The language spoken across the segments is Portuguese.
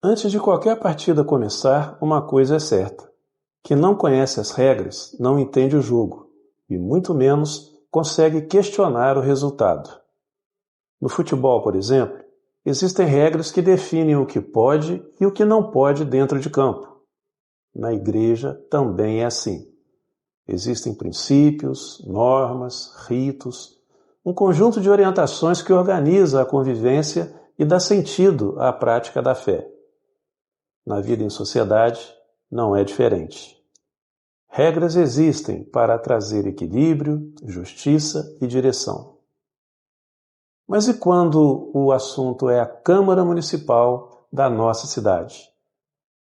Antes de qualquer partida começar, uma coisa é certa: quem não conhece as regras não entende o jogo e muito menos consegue questionar o resultado. No futebol, por exemplo, existem regras que definem o que pode e o que não pode dentro de campo. Na igreja também é assim. Existem princípios, normas, ritos, um conjunto de orientações que organiza a convivência e dá sentido à prática da fé. Na vida em sociedade, não é diferente. Regras existem para trazer equilíbrio, justiça e direção. Mas e quando o assunto é a Câmara Municipal da nossa cidade?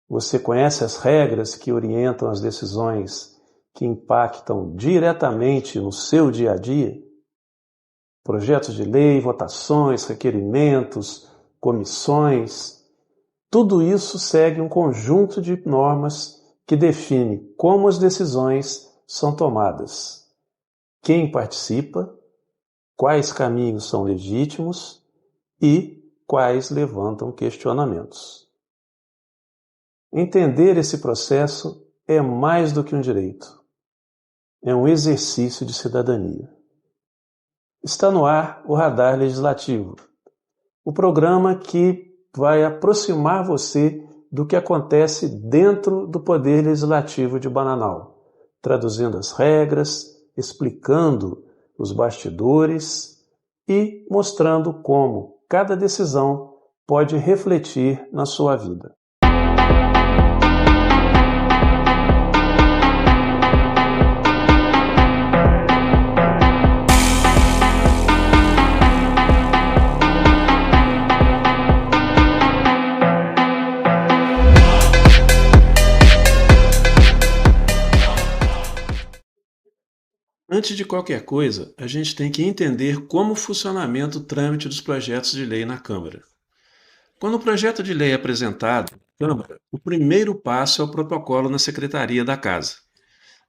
Você conhece as regras que orientam as decisões que impactam diretamente no seu dia a dia? Projetos de lei, votações, requerimentos, comissões, tudo isso segue um conjunto de normas que define como as decisões são tomadas, quem participa, quais caminhos são legítimos e quais levantam questionamentos. Entender esse processo é mais do que um direito, é um exercício de cidadania. Está no ar o Radar Legislativo, o programa que vai aproximar você do que acontece dentro do Poder Legislativo de Bananal, traduzindo as regras, explicando os bastidores e mostrando como cada decisão pode refletir na sua vida. Antes de qualquer coisa, a gente tem que entender como funciona o trâmite dos projetos de lei na Câmara. Quando o projeto de lei é apresentado na Câmara, o primeiro passo é o protocolo na Secretaria da Casa.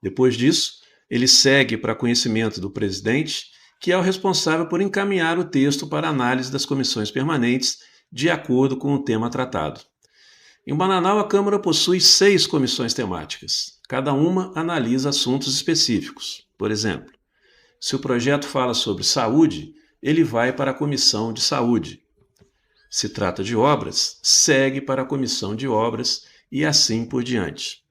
Depois disso, ele segue para conhecimento do presidente, que é o responsável por encaminhar o texto para análise das comissões permanentes, de acordo com o tema tratado. Em Bananal, a Câmara possui 6 comissões temáticas. Cada uma analisa assuntos específicos. Por exemplo, se o projeto fala sobre saúde, ele vai para a Comissão de Saúde. Se trata de obras, segue para a Comissão de Obras e assim por diante.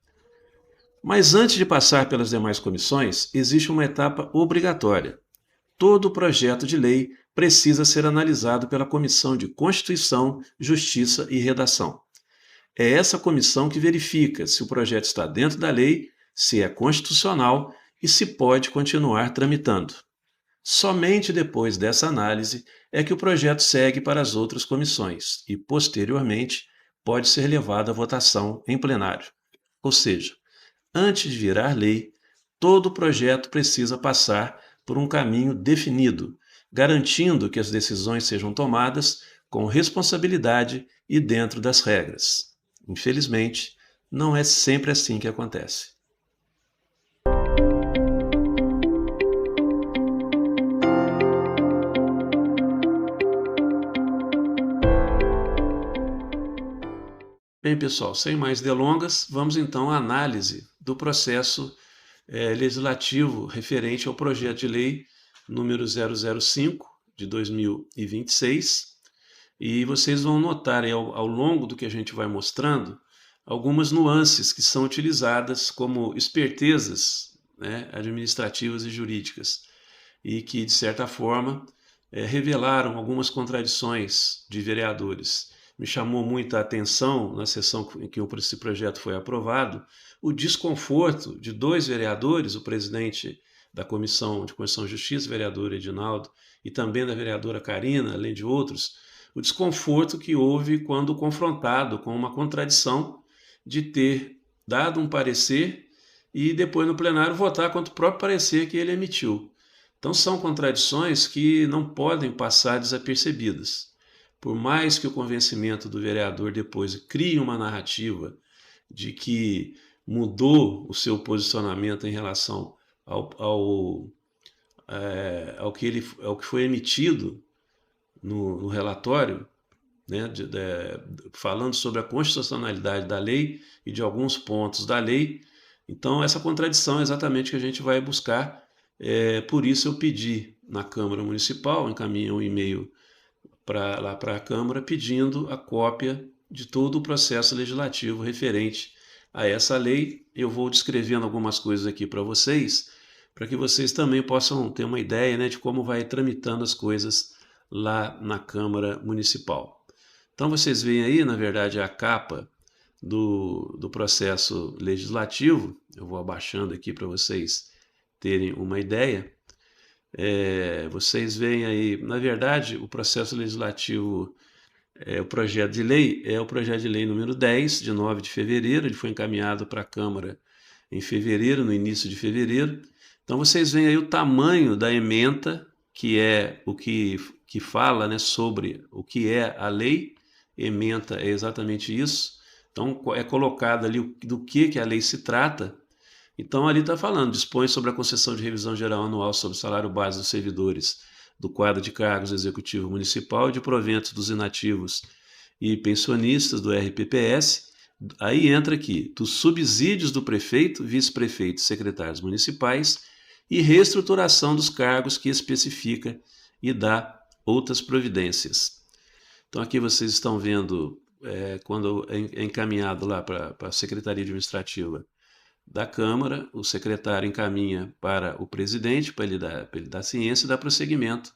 Mas antes de passar pelas demais comissões, existe uma etapa obrigatória. Todo projeto de lei precisa ser analisado pela Comissão de Constituição, Justiça e Redação. É essa comissão que verifica se o projeto está dentro da lei, se é constitucional e se pode continuar tramitando. Somente depois dessa análise é que o projeto segue para as outras comissões e, posteriormente, pode ser levado à votação em plenário. Ou seja, antes de virar lei, todo projeto precisa passar por um caminho definido, garantindo que as decisões sejam tomadas com responsabilidade e dentro das regras. Infelizmente, não é sempre assim que acontece. Bem, pessoal, sem mais delongas, vamos então à análise do processo legislativo referente ao projeto de lei número 005 de 2026. E vocês vão notar aí, ao longo do que a gente vai mostrando, algumas nuances que são utilizadas como espertezas, né, administrativas e jurídicas, e que, de certa forma, revelaram algumas contradições de vereadores. Me chamou muita atenção, na sessão em que esse projeto foi aprovado, o desconforto de 2 vereadores, o presidente da Comissão de Constituição e Justiça, o vereador Edinaldo, e também da vereadora Karina, além de outros, o desconforto que houve quando confrontado com uma contradição de ter dado um parecer e depois no plenário votar contra o próprio parecer que ele emitiu. Então são contradições que não podem passar desapercebidas. Por mais que o convencimento do vereador depois crie uma narrativa de que mudou o seu posicionamento em relação ao que foi emitido no relatório, né, falando sobre a constitucionalidade da lei e de alguns pontos da lei. Então, essa contradição é exatamente o que a gente vai buscar. Por isso, eu pedi na Câmara Municipal, encaminhei um e-mail lá para a Câmara pedindo a cópia de todo o processo legislativo referente a essa lei. Eu vou descrevendo algumas coisas aqui para que vocês também possam ter uma ideia, né, de como vai tramitando as coisas lá na Câmara Municipal. Então vocês veem aí, na verdade, a capa do processo legislativo. Eu vou abaixando aqui para vocês terem uma ideia. Vocês veem aí, na verdade, o processo legislativo, o projeto de lei, é o projeto de lei número 10, de 9 de fevereiro. Ele foi encaminhado para a Câmara em fevereiro, no início de fevereiro. Então vocês veem aí o tamanho da ementa, que é o que fala, né, sobre o que é a lei. Ementa é exatamente isso. Então é colocado ali do que a lei se trata. Então ali está falando, dispõe sobre a concessão de revisão geral anual sobre o salário base dos servidores do quadro de cargos executivo municipal e de proventos dos inativos e pensionistas do RPPS. Aí entra aqui, dos subsídios do prefeito, vice-prefeito e secretários municipais e reestruturação dos cargos que especifica e dá outras providências. Então aqui vocês estão vendo, quando é encaminhado lá para a Secretaria Administrativa da Câmara, o secretário encaminha para o presidente, para ele dar ciência e dar prosseguimento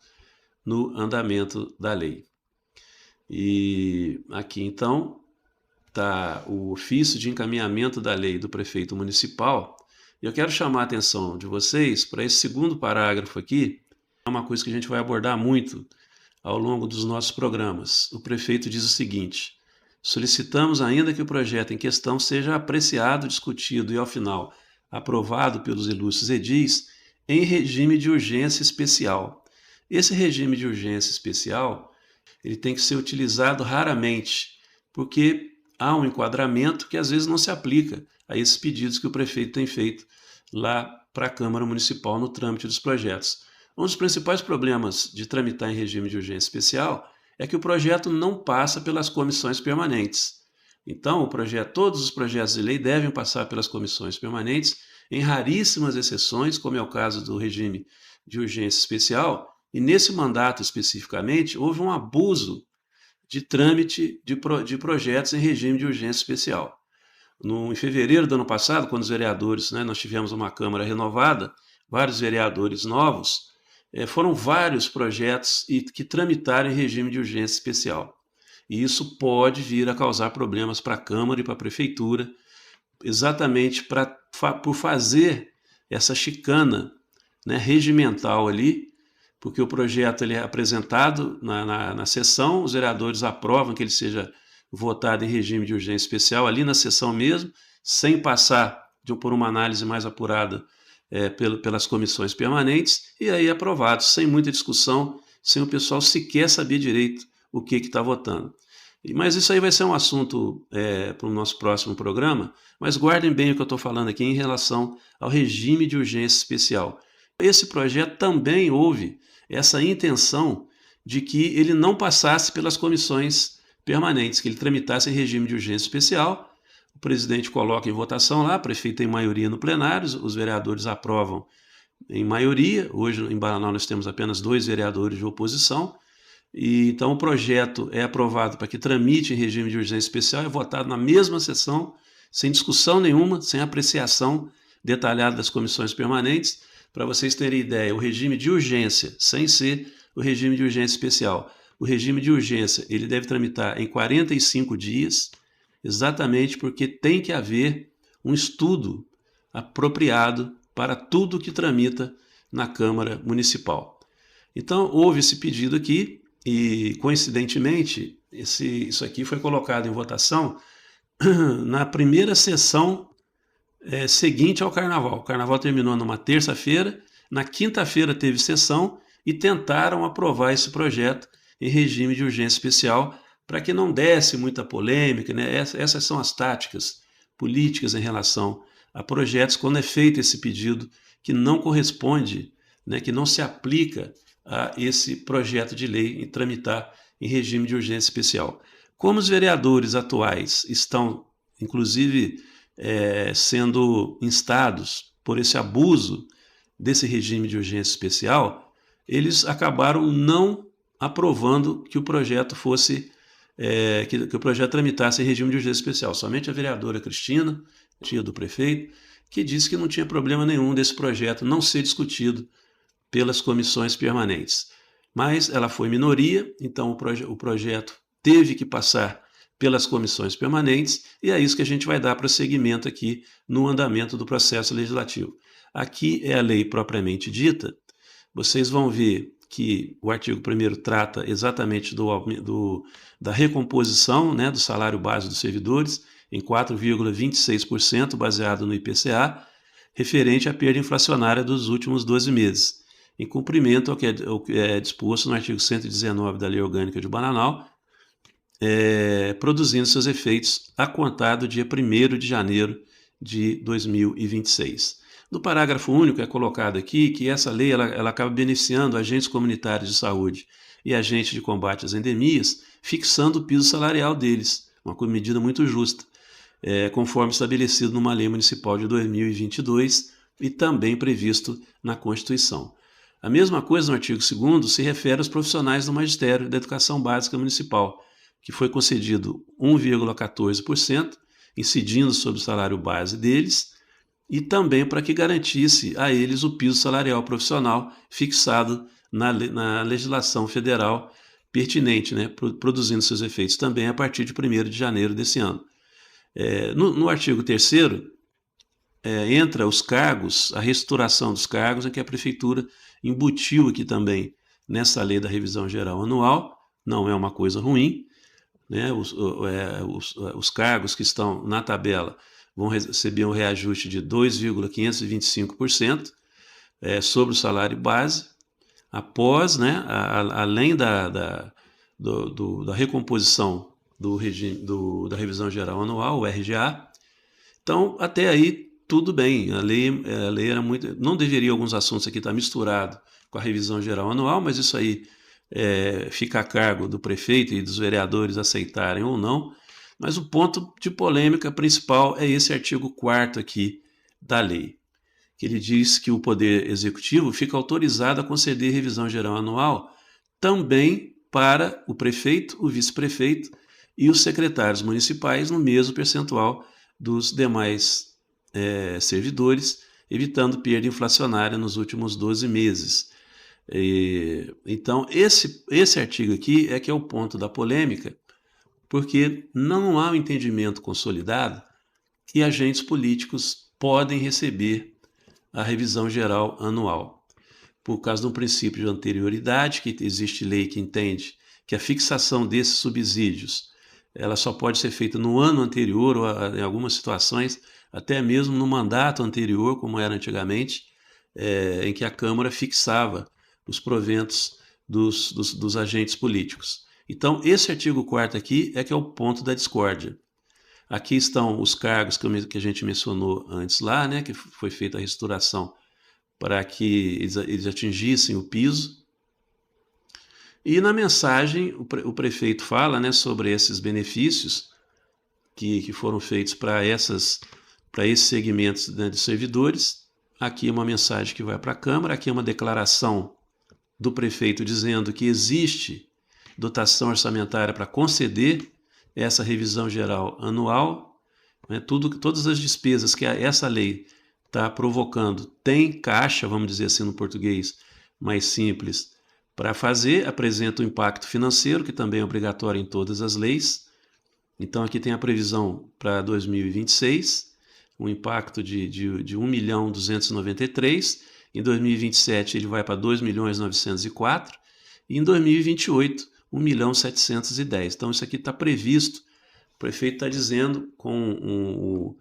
no andamento da lei. E aqui então está o ofício de encaminhamento da lei do prefeito municipal. E eu quero chamar a atenção de vocês para esse segundo parágrafo aqui. É uma coisa que a gente vai abordar muito ao longo dos nossos programas. O prefeito diz o seguinte: solicitamos ainda que o projeto em questão seja apreciado, discutido e, ao final, aprovado pelos ilustres edis em regime de urgência especial. Esse regime de urgência especial ele tem que ser utilizado raramente, porque há um enquadramento que às vezes não se aplica a esses pedidos que o prefeito tem feito lá para a Câmara Municipal no trâmite dos projetos. Um dos principais problemas de tramitar em regime de urgência especial é que o projeto não passa pelas comissões permanentes. Então, todos os projetos de lei devem passar pelas comissões permanentes, em raríssimas exceções, como é o caso do regime de urgência especial, e nesse mandato especificamente houve um abuso de trâmite de projetos em regime de urgência especial. Em fevereiro do ano passado, quando os vereadores, nós tivemos uma Câmara renovada, vários vereadores novos, foram vários projetos que tramitaram em regime de urgência especial. E isso pode vir a causar problemas para a Câmara e para a Prefeitura, exatamente por fazer essa chicana, né, regimental ali, porque o projeto ele é apresentado na sessão, os vereadores aprovam que ele seja votado em regime de urgência especial, ali na sessão mesmo, sem passar por uma análise mais apurada pelas comissões permanentes, e aí aprovado, sem muita discussão, sem o pessoal sequer saber direito o que está votando. Mas isso aí vai ser um assunto para o nosso próximo programa, mas guardem bem o que eu estou falando aqui em relação ao regime de urgência especial. Esse projeto também houve essa intenção de que ele não passasse pelas comissões permanentes, que ele tramitasse em regime de urgência especial. O presidente coloca em votação lá, o prefeito tem maioria no plenário, os vereadores aprovam em maioria. Hoje em Bananal nós temos apenas 2 vereadores de oposição. E então o projeto é aprovado para que tramite em regime de urgência especial, é votado na mesma sessão, sem discussão nenhuma, sem apreciação detalhada das comissões permanentes. Para vocês terem ideia, o regime de urgência, sem ser o regime de urgência especial, o regime de urgência ele deve tramitar em 45 dias, exatamente porque tem que haver um estudo apropriado para tudo que tramita na Câmara Municipal. Então, houve esse pedido aqui e, coincidentemente, isso aqui foi colocado em votação na primeira sessão seguinte ao Carnaval. O Carnaval terminou numa terça-feira, na quinta-feira teve sessão e tentaram aprovar esse projeto em regime de urgência especial para que não desse muita polêmica, né? Essas são as táticas políticas em relação a projetos quando é feito esse pedido que não corresponde, né, que não se aplica a esse projeto de lei em tramitar em regime de urgência especial. Como os vereadores atuais estão, inclusive, sendo instados por esse abuso desse regime de urgência especial, eles acabaram não aprovando que o projeto fosse, que o projeto tramitasse em regime de urgência especial. Somente a vereadora Cristina, tia do prefeito, que disse que não tinha problema nenhum desse projeto não ser discutido pelas comissões permanentes. Mas ela foi minoria, então o projeto teve que passar pelas comissões permanentes, e é isso que a gente vai dar prosseguimento aqui no andamento do processo legislativo. Aqui é a lei propriamente dita. Vocês vão ver que o artigo 1º trata exatamente da recomposição, né, do salário base dos servidores em 4,26%, baseado no IPCA, referente à perda inflacionária dos últimos 12 meses, em cumprimento ao que é disposto no artigo 119 da Lei Orgânica de Bananal, produzindo seus efeitos a contar do dia 1º de janeiro de 2026. No parágrafo único é colocado aqui que essa lei ela acaba beneficiando agentes comunitários de saúde e agentes de combate às endemias, fixando o piso salarial deles, uma medida muito justa, conforme estabelecido numa lei municipal de 2022 e também previsto na Constituição. A mesma coisa no artigo 2º se refere aos profissionais do magistério da educação básica municipal, que foi concedido 1,14%, incidindo sobre o salário base deles, e também para que garantisse a eles o piso salarial profissional fixado na legislação federal pertinente, né, produzindo seus efeitos também a partir de 1º de janeiro desse ano. No artigo 3º, entra os cargos, a reestruturação dos cargos, em que a Prefeitura embutiu aqui também nessa lei da revisão geral anual, não é uma coisa ruim, né? Os cargos que estão na tabela vão receber um reajuste de 2,525% sobre o salário base, após, né, além da recomposição do regime da revisão geral anual, o RGA. Então, até aí, tudo bem. A lei era muito... Não deveria alguns assuntos aqui estar misturado com a revisão geral anual, mas isso aí fica a cargo do prefeito e dos vereadores aceitarem ou não. Mas o ponto de polêmica principal é esse artigo 4º aqui da lei, que ele diz que o Poder Executivo fica autorizado a conceder revisão geral anual também para o prefeito, o vice-prefeito e os secretários municipais no mesmo percentual dos demais servidores, evitando perda inflacionária nos últimos 12 meses. Então, esse artigo aqui é que é o ponto da polêmica, porque não há um entendimento consolidado que agentes políticos podem receber a revisão geral anual. Por causa de um princípio de anterioridade, que existe lei que entende que a fixação desses subsídios ela só pode ser feita no ano anterior ou, em algumas situações, até mesmo no mandato anterior, como era antigamente, em que a Câmara fixava os proventos dos agentes políticos. Então, esse artigo 4º aqui é que é o ponto da discórdia. Aqui estão os cargos que a gente mencionou antes lá, né, que foi feita a restauração para que eles atingissem o piso. E na mensagem o prefeito fala, né, sobre esses benefícios que foram feitos para esses segmentos, né, de servidores. Aqui é uma mensagem que vai para a Câmara, aqui é uma declaração do prefeito dizendo que existe dotação orçamentária para conceder essa revisão geral anual, né, todas as despesas que essa lei está provocando tem caixa, vamos dizer assim no português mais simples, para fazer, apresenta o impacto financeiro, que também é obrigatório em todas as leis. Então aqui tem a previsão para 2026, um impacto de 1.293.000, em 2027 ele vai para 2.904.000, e em 2028 1.710.000. Então isso aqui está previsto, o prefeito está dizendo, com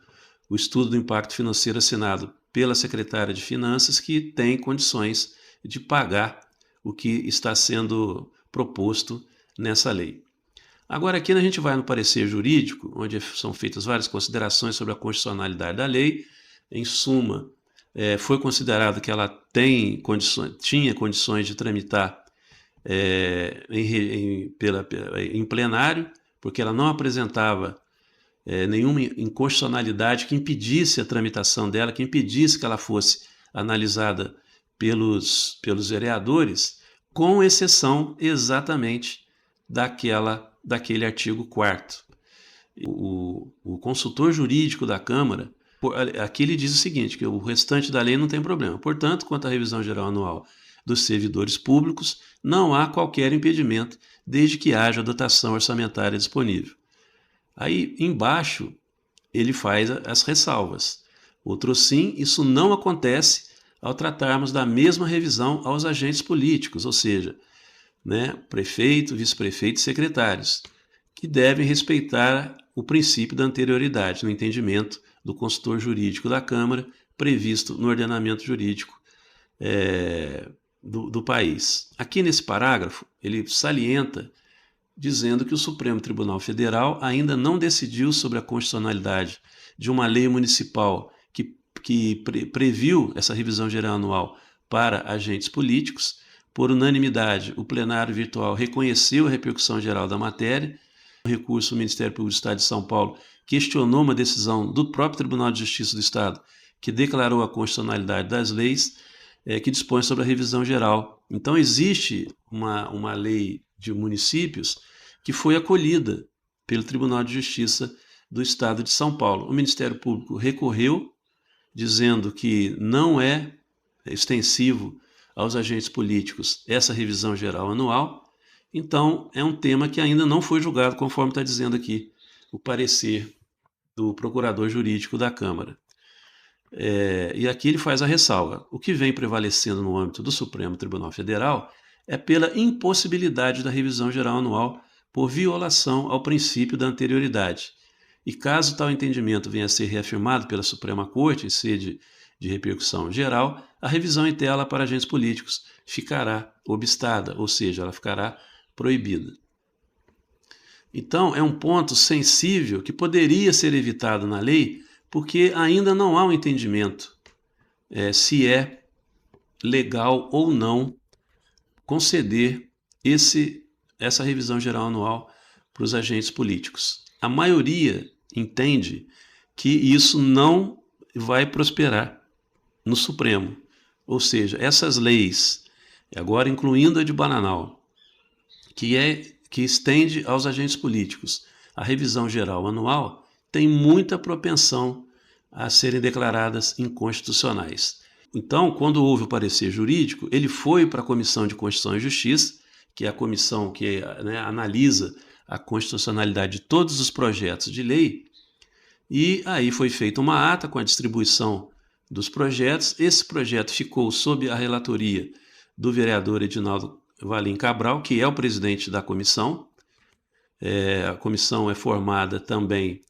o estudo do impacto financeiro assinado pela secretária de Finanças, que tem condições de pagar o que está sendo proposto nessa lei. Agora aqui a gente vai no parecer jurídico, onde são feitas várias considerações sobre a constitucionalidade da lei. Em suma, foi considerado que ela tinha condições de tramitar em plenário, porque ela não apresentava nenhuma inconstitucionalidade que impedisse a tramitação dela, que impedisse que ela fosse analisada pelos vereadores, com exceção exatamente daquele artigo 4º. O consultor jurídico da Câmara, aqui ele diz o seguinte, que o restante da lei não tem problema. Portanto, quanto à revisão geral anual dos servidores públicos, não há qualquer impedimento, desde que haja dotação orçamentária disponível. Aí, embaixo, ele faz as ressalvas. Outro sim, isso não acontece ao tratarmos da mesma revisão aos agentes políticos, ou seja, prefeito, vice-prefeito e secretários, que devem respeitar o princípio da anterioridade, no entendimento do consultor jurídico da Câmara, previsto no ordenamento jurídico do país. Aqui nesse parágrafo, ele salienta dizendo que o Supremo Tribunal Federal ainda não decidiu sobre a constitucionalidade de uma lei municipal que previu essa revisão geral anual para agentes políticos. Por unanimidade, o plenário virtual reconheceu a repercussão geral da matéria. O recurso do Ministério Público do Estado de São Paulo questionou uma decisão do próprio Tribunal de Justiça do Estado que declarou a constitucionalidade das leis que dispõe sobre a revisão geral. Então existe uma lei de municípios que foi acolhida pelo Tribunal de Justiça do Estado de São Paulo. O Ministério Público recorreu, dizendo que não é extensivo aos agentes políticos essa revisão geral anual. Então, é um tema que ainda não foi julgado, conforme está dizendo aqui o parecer do procurador jurídico da Câmara. E aqui ele faz a ressalva. O que vem prevalecendo no âmbito do Supremo Tribunal Federal é pela impossibilidade da revisão geral anual por violação ao princípio da anterioridade. E caso tal entendimento venha a ser reafirmado pela Suprema Corte em sede de repercussão geral, a revisão em tela para agentes políticos ficará obstada, ou seja, ela ficará proibida. Então, é um ponto sensível que poderia ser evitado na lei, porque ainda não há um entendimento se é legal ou não conceder essa revisão geral anual para os agentes políticos. A maioria entende que isso não vai prosperar no Supremo. Ou seja, essas leis, agora incluindo a de Bananal, que estende aos agentes políticos a revisão geral anual, tem muita propensão a serem declaradas inconstitucionais. Então, quando houve o parecer jurídico, ele foi para a Comissão de Constituição e Justiça, que é a comissão que analisa a constitucionalidade de todos os projetos de lei, e aí foi feita uma ata com a distribuição dos projetos. Esse projeto ficou sob a relatoria do vereador Edinaldo Valim Cabral, que é o presidente da comissão. A comissão é formada também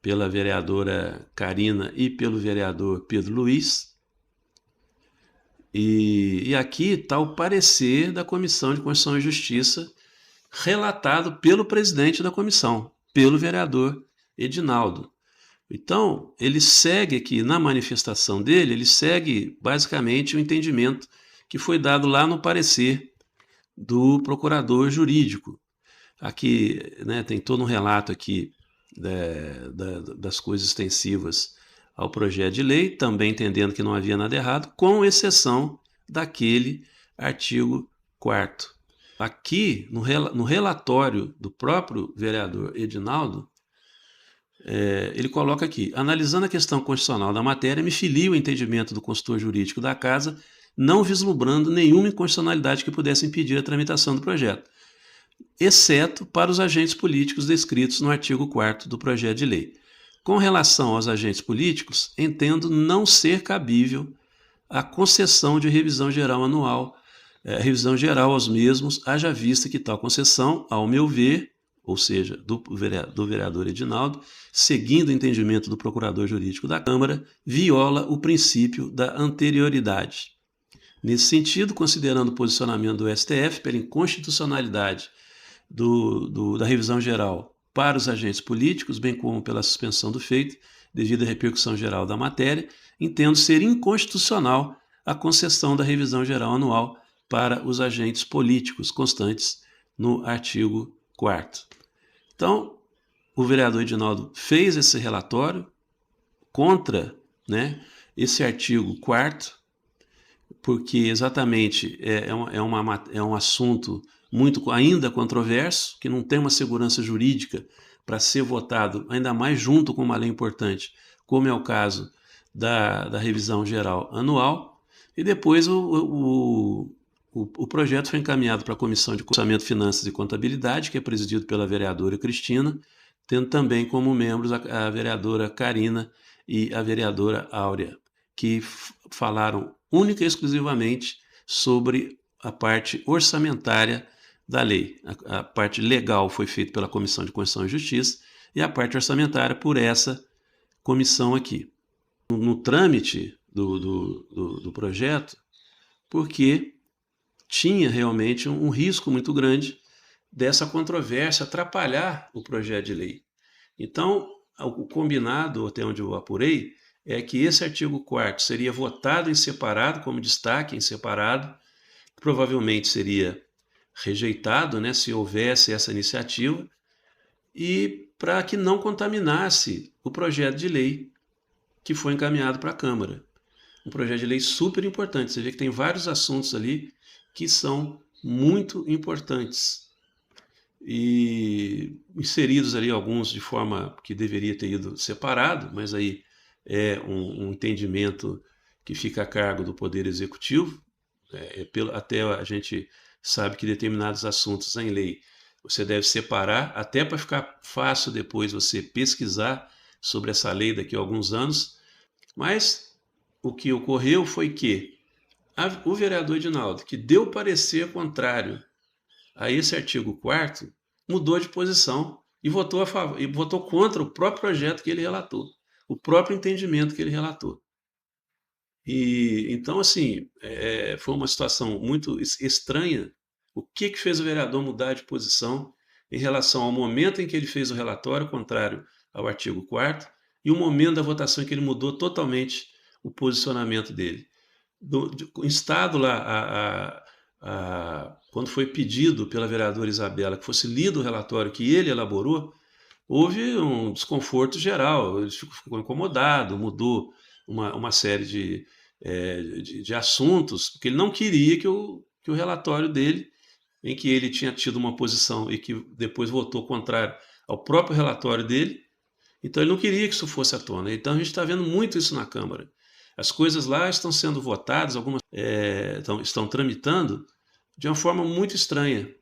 pela vereadora Karina e pelo vereador Pedro Luiz. E aqui está o parecer da Comissão de Constituição e Justiça, relatado pelo presidente da comissão, pelo vereador Edinaldo. Então, ele segue aqui, na manifestação dele, ele segue basicamente o entendimento que foi dado lá no parecer do procurador jurídico. Aqui tem todo um relato aqui das coisas extensivas ao projeto de lei, também entendendo que não havia nada errado, com exceção daquele artigo 4º. Aqui, no relatório do próprio vereador Edinaldo, ele coloca aqui: analisando a questão constitucional da matéria, me filio o entendimento do consultor jurídico da Casa, não vislumbrando nenhuma inconstitucionalidade que pudesse impedir a tramitação do projeto, exceto para os agentes políticos descritos no artigo 4º do projeto de lei. Com relação aos agentes políticos, entendo não ser cabível a concessão de revisão geral anual, revisão geral aos mesmos, haja vista que tal concessão, ao meu ver, ou seja, do vereador Edinaldo, seguindo o entendimento do procurador jurídico da Câmara, viola o princípio da anterioridade. Nesse sentido, considerando o posicionamento do STF pela inconstitucionalidade da revisão geral para os agentes políticos, bem como pela suspensão do feito, devido à repercussão geral da matéria, entendo ser inconstitucional a concessão da revisão geral anual para os agentes políticos constantes no artigo 4º. Então, o vereador Edinaldo fez esse relatório contra, né, esse artigo 4º, porque exatamente é um assunto muito ainda controverso, que não tem uma segurança jurídica para ser votado, ainda mais junto com uma lei importante, como é o caso da revisão geral anual, e depois o projeto foi encaminhado para a Comissão de Orçamento, Finanças e Contabilidade, que é presidido pela vereadora Cristina, tendo também como membros a vereadora Karina e a vereadora Áurea, que falaram única e exclusivamente sobre a parte orçamentária da lei. A parte legal foi feita pela Comissão de Constituição e Justiça e a parte orçamentária por essa comissão aqui. No trâmite do projeto, porque tinha realmente um risco muito grande dessa controvérsia atrapalhar o projeto de lei. Então, o combinado, até onde eu apurei, é que esse artigo 4º seria votado em separado, como destaque em separado, provavelmente seria rejeitado, né, se houvesse essa iniciativa, e para que não contaminasse o projeto de lei que foi encaminhado para a Câmara. Um projeto de lei super importante. Você vê que tem vários assuntos ali que são muito importantes. E inseridos ali alguns de forma que deveria ter ido separado, mas aí é um entendimento que fica a cargo do Poder Executivo. Até a gente sabe que determinados assuntos em lei você deve separar, até para ficar fácil depois você pesquisar sobre essa lei daqui a alguns anos. Mas o que ocorreu foi que o vereador Edinaldo, que deu parecer contrário a esse artigo 4º, mudou de posição e votou a favor, e votou contra o próprio projeto que ele relatou, o próprio entendimento que ele relatou. E então, assim, foi uma situação muito estranha. O que fez o vereador mudar de posição em relação ao momento em que ele fez o relatório contrário ao artigo 4º e o momento da votação em que ele mudou totalmente o posicionamento dele. Instado lá, quando foi pedido pela vereadora Isabela que fosse lido o relatório que ele elaborou, houve um desconforto geral, ele ficou incomodado, mudou uma série de assuntos, porque ele não queria que o relatório dele, em que ele tinha tido uma posição e que depois votou contrário ao próprio relatório dele, então ele não queria que isso fosse à tona. Então a gente está vendo muito isso na Câmara. As coisas lá estão sendo votadas, algumas estão tramitando de uma forma muito estranha,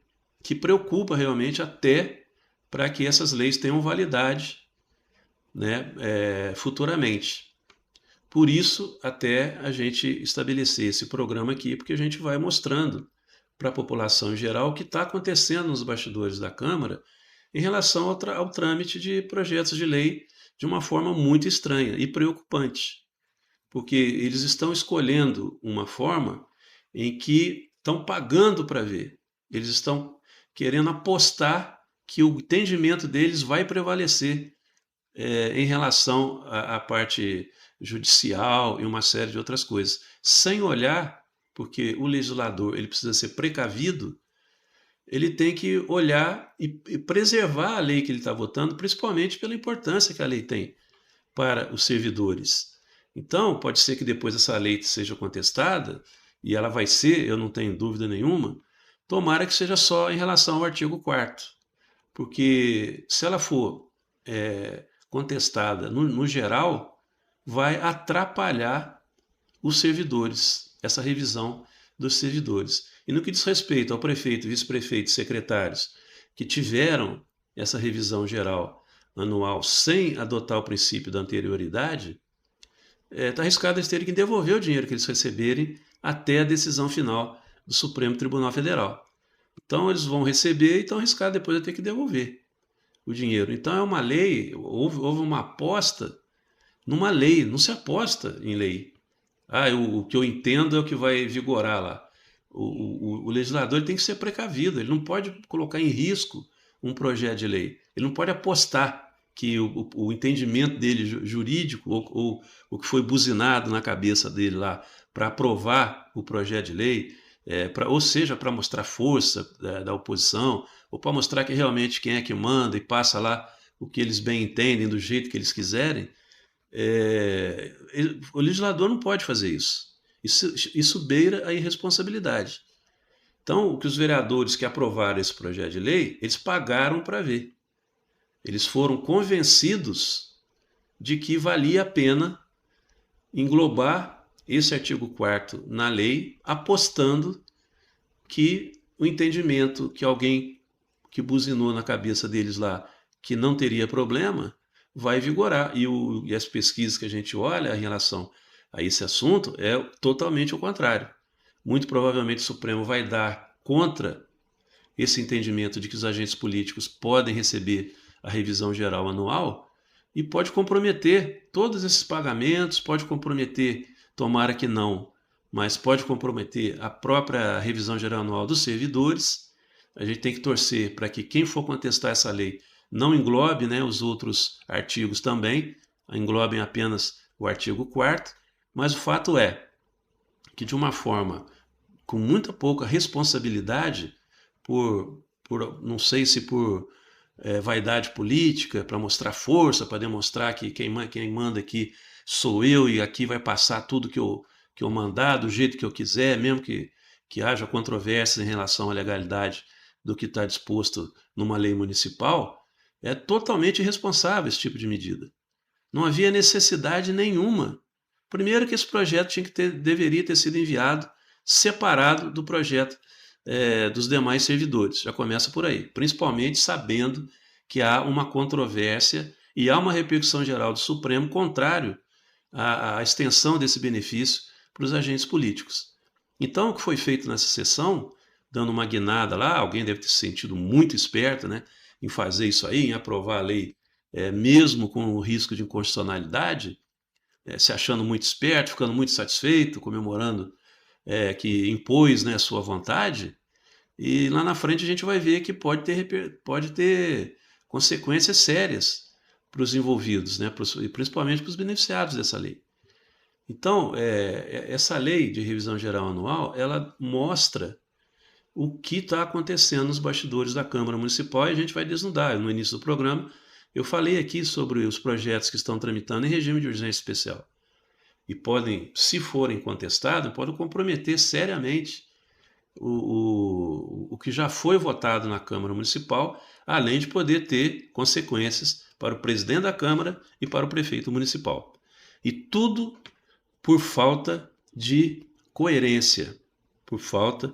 que preocupa realmente até para que essas leis tenham validade, né, futuramente. Por isso, até a gente estabelecer esse programa aqui, porque a gente vai mostrando para a população em geral o que está acontecendo nos bastidores da Câmara em relação ao trâmite de projetos de lei de uma forma muito estranha e preocupante, porque eles estão escolhendo uma forma em que estão pagando para ver, eles estão querendo apostar que o entendimento deles vai prevalecer em relação à parte judicial e uma série de outras coisas, sem olhar, porque o legislador ele precisa ser precavido, ele tem que olhar e preservar a lei que ele está votando, principalmente pela importância que a lei tem para os servidores. Então, pode ser que depois essa lei seja contestada, e ela vai ser, eu não tenho dúvida nenhuma, tomara que seja só em relação ao artigo 4º, porque se ela for contestada no geral, vai atrapalhar os servidores, essa revisão dos servidores. E no que diz respeito ao prefeito, vice-prefeito e secretários que tiveram essa revisão geral anual sem adotar o princípio da anterioridade, está arriscado eles terem que devolver o dinheiro que eles receberem até a decisão final do Supremo Tribunal Federal. Então eles vão receber e estão arriscados depois de ter que devolver o dinheiro. Então é uma lei, houve uma aposta numa lei, não se aposta em lei. O que eu entendo é o que vai vigorar lá. O legislador tem que ser precavido, ele não pode colocar em risco um projeto de lei, ele não pode apostar que o entendimento dele jurídico ou o que foi buzinado na cabeça dele lá para aprovar o projeto de lei ou seja, para mostrar força da oposição, ou para mostrar que realmente quem é que manda e passa lá o que eles bem entendem, do jeito que eles quiserem, o legislador não pode fazer isso. Isso beira a irresponsabilidade. Então, o que os vereadores que aprovaram esse projeto de lei, eles pagaram para ver. Eles foram convencidos de que valia a pena englobar esse artigo 4º na lei, apostando que o entendimento que alguém que buzinou na cabeça deles lá, que não teria problema, vai vigorar. E as pesquisas que a gente olha em relação a esse assunto é totalmente o contrário. Muito provavelmente o Supremo vai dar contra esse entendimento de que os agentes políticos podem receber a revisão geral anual e pode comprometer todos esses pagamentos, pode comprometer, tomara que não, mas pode comprometer a própria revisão geral anual dos servidores. A gente tem que torcer para que quem for contestar essa lei não englobe, né, os outros artigos também, englobem apenas o artigo 4º, mas o fato é que, de uma forma com muita pouca responsabilidade, não sei se por vaidade política, para mostrar força, para demonstrar que quem manda aqui sou eu e aqui vai passar tudo que eu mandar, do jeito que eu quiser, mesmo que haja controvérsias em relação à legalidade do que está disposto numa lei municipal, é totalmente irresponsável esse tipo de medida. Não havia necessidade nenhuma. Primeiro que esse projeto deveria ter sido enviado separado do projeto dos demais servidores. Já começa por aí, principalmente sabendo que há uma controvérsia e há uma repercussão geral do Supremo contrário à extensão desse benefício para os agentes políticos. Então, o que foi feito nessa sessão, dando uma guinada lá, alguém deve ter se sentido muito esperto, né, em fazer isso aí, em aprovar a lei, mesmo com o risco de inconstitucionalidade, se achando muito esperto, ficando muito satisfeito, comemorando que impôs, né, a sua vontade, e lá na frente a gente vai ver que pode ter consequências sérias para os envolvidos, né, e principalmente para os beneficiados dessa lei. Então, essa lei de revisão geral anual, ela mostra o que está acontecendo nos bastidores da Câmara Municipal e a gente vai desnudar. No início do programa, eu falei aqui sobre os projetos que estão tramitando em regime de urgência especial. E podem, se forem contestados, podem comprometer seriamente o que já foi votado na Câmara Municipal, além de poder ter consequências para o presidente da Câmara e para o prefeito municipal. E tudo por falta de coerência, por falta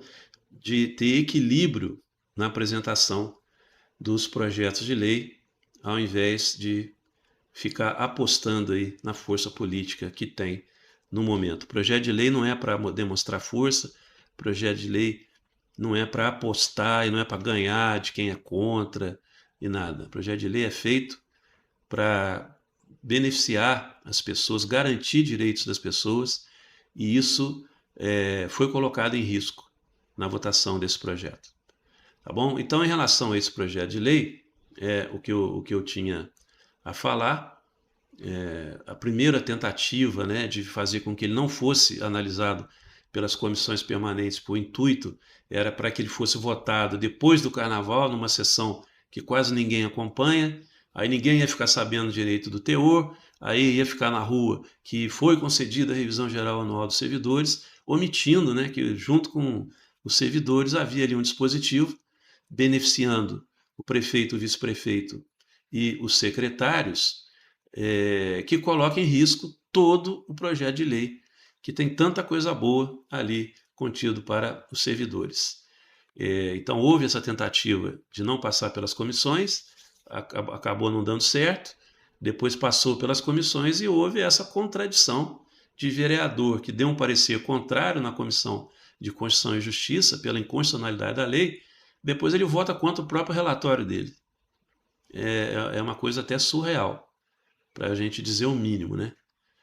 de ter equilíbrio na apresentação dos projetos de lei, ao invés de ficar apostando aí na força política que tem no momento. O projeto de lei não é para demonstrar força, projeto de lei não é para apostar e não é para ganhar de quem é contra e nada. O projeto de lei é feito para beneficiar as pessoas, garantir direitos das pessoas, e isso foi colocado em risco na votação desse projeto. Tá bom? Então, em relação a esse projeto de lei, o que eu tinha a falar, a primeira tentativa, né, de fazer com que ele não fosse analisado pelas comissões permanentes por intuito, era para que ele fosse votado depois do Carnaval, numa sessão que quase ninguém acompanha, aí ninguém ia ficar sabendo direito do teor, aí ia ficar na rua que foi concedida a revisão geral anual dos servidores, omitindo, né, que junto com os servidores havia ali um dispositivo beneficiando o prefeito, o vice-prefeito e os secretários, que coloca em risco todo o projeto de lei, que tem tanta coisa boa ali contido para os servidores. Então houve essa tentativa de não passar pelas comissões, acabou não dando certo, depois passou pelas comissões e houve essa contradição de vereador que deu um parecer contrário na Comissão de Constituição e Justiça pela inconstitucionalidade da lei, depois ele vota contra o próprio relatório dele. É uma coisa até surreal, para a gente dizer o mínimo, né?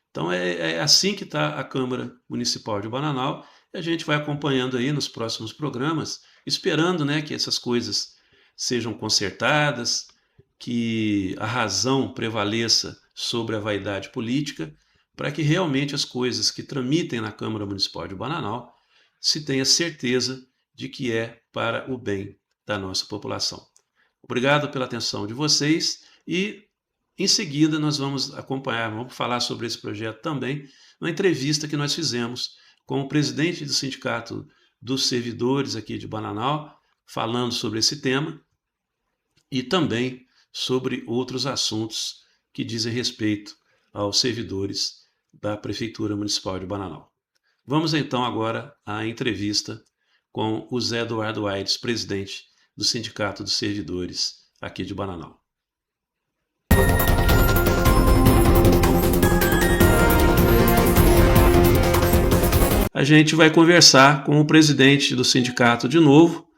Então é assim que está a Câmara Municipal de Bananal, e a gente vai acompanhando aí nos próximos programas, esperando, né, que essas coisas sejam consertadas, que a razão prevaleça sobre a vaidade política, para que realmente as coisas que tramitem na Câmara Municipal de Bananal se tenha certeza de que é para o bem da nossa população. Obrigado pela atenção de vocês e, em seguida, nós vamos acompanhar, vamos falar sobre esse projeto também, numa entrevista que nós fizemos com o presidente do Sindicato dos Servidores aqui de Bananal, falando sobre esse tema e também sobre outros assuntos que dizem respeito aos servidores da Prefeitura Municipal de Bananal. Vamos então agora à entrevista com o Zé Eduardo Aires, presidente do Sindicato dos Servidores aqui de Bananal. A gente vai conversar com o presidente do sindicato de novo,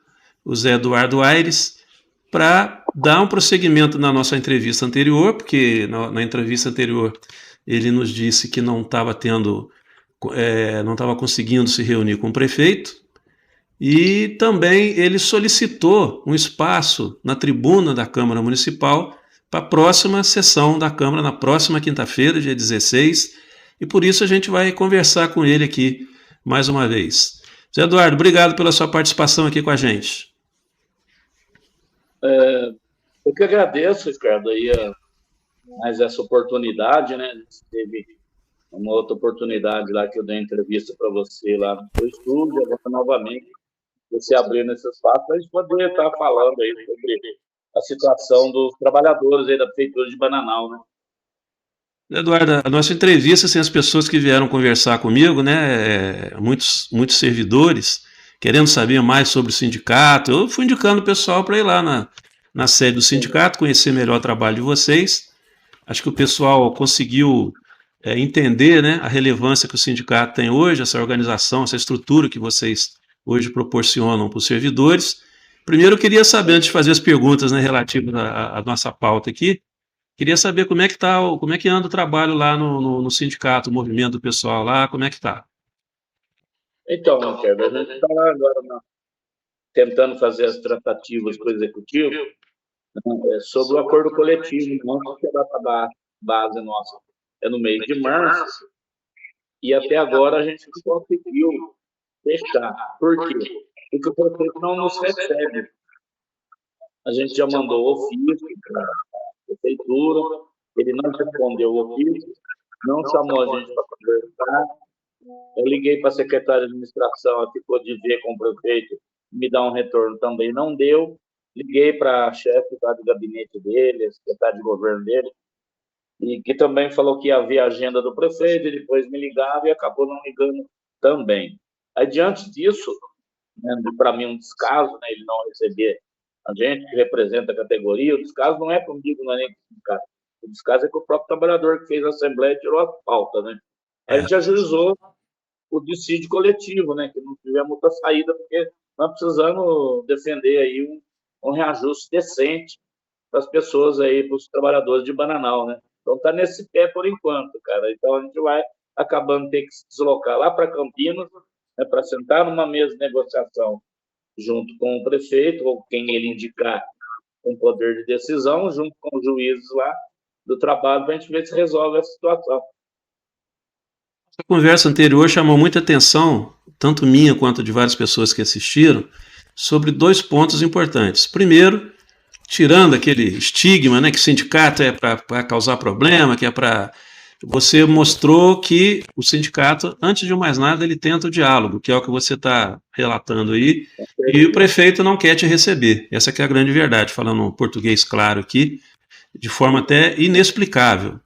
o Zé Eduardo Aires, para dar um prosseguimento na nossa entrevista anterior, porque na entrevista anterior ele nos disse que não estava conseguindo se reunir com o prefeito, e também ele solicitou um espaço na tribuna da Câmara Municipal para a próxima sessão da Câmara, na próxima quinta-feira, dia 16, e por isso a gente vai conversar com ele aqui mais uma vez. Zé Eduardo, obrigado pela sua participação aqui com a gente. Eu que agradeço, Ricardo, aí mais essa oportunidade, né? Teve uma outra oportunidade lá que eu dei entrevista para você lá no estúdio, agora novamente você abrindo esse espaço para a gente poder estar falando aí sobre a situação dos trabalhadores aí da Prefeitura de Bananal, né? Eduardo, a nossa entrevista, assim, as pessoas que vieram conversar comigo, né, muitos servidores, querendo saber mais sobre o sindicato, eu fui indicando o pessoal para ir lá na sede do sindicato, conhecer melhor o trabalho de vocês. Acho que o pessoal conseguiu entender, né, a relevância que o sindicato tem hoje, essa organização, essa estrutura que vocês hoje proporcionam para os servidores. Primeiro, eu queria saber, antes de fazer as perguntas, né, relativas à nossa pauta aqui, queria saber como é que anda o trabalho lá no sindicato, o movimento do pessoal lá, como é que está? Então, Ricardo, a gente está agora tentando fazer as tratativas com o executivo, né, sobre o acordo coletivo, não que a data base nossa é no mês de março, e até agora a gente não conseguiu fechar. Por quê? Porque o prefeito não nos recebe. A gente já mandou ofício para a prefeitura, ele não respondeu o ofício, não chamou a gente para conversar. Eu liguei para a secretária de administração, ela ficou de ver com o prefeito, me dar um retorno também não deu. Liguei para a chefe do gabinete dele, a secretária de governo dele, e que também falou que ia ver a agenda do prefeito, e depois me ligava e acabou não ligando também. Aí, diante disso, né, para mim um descaso, né, ele não receber a gente que representa a categoria, o descaso não é comigo, não é nem com o sindicato. O descaso é com o próprio trabalhador que fez a assembleia e tirou a pauta, né? A gente ajuizou o dissídio coletivo, né, que não tivemos outra saída, porque nós precisamos defender aí um reajuste decente para as pessoas aí, para os trabalhadores de Bananal, né? Então tá nesse pé por enquanto, cara. Então a gente vai acabando ter que se deslocar lá para Campinas, né, para sentar numa mesa de negociação junto com o prefeito, ou quem ele indicar com poder de decisão, junto com os juízes lá do trabalho, para a gente ver se resolve essa situação. A conversa anterior chamou muita atenção, tanto minha quanto de várias pessoas que assistiram, sobre dois pontos importantes. Primeiro, tirando aquele estigma, né, que sindicato é para causar problema, que é para... Você mostrou que o sindicato, antes de mais nada, ele tenta o diálogo, que é o que você está relatando aí, e o prefeito não quer te receber. Essa que é a grande verdade, falando um português claro aqui, de forma até inexplicável,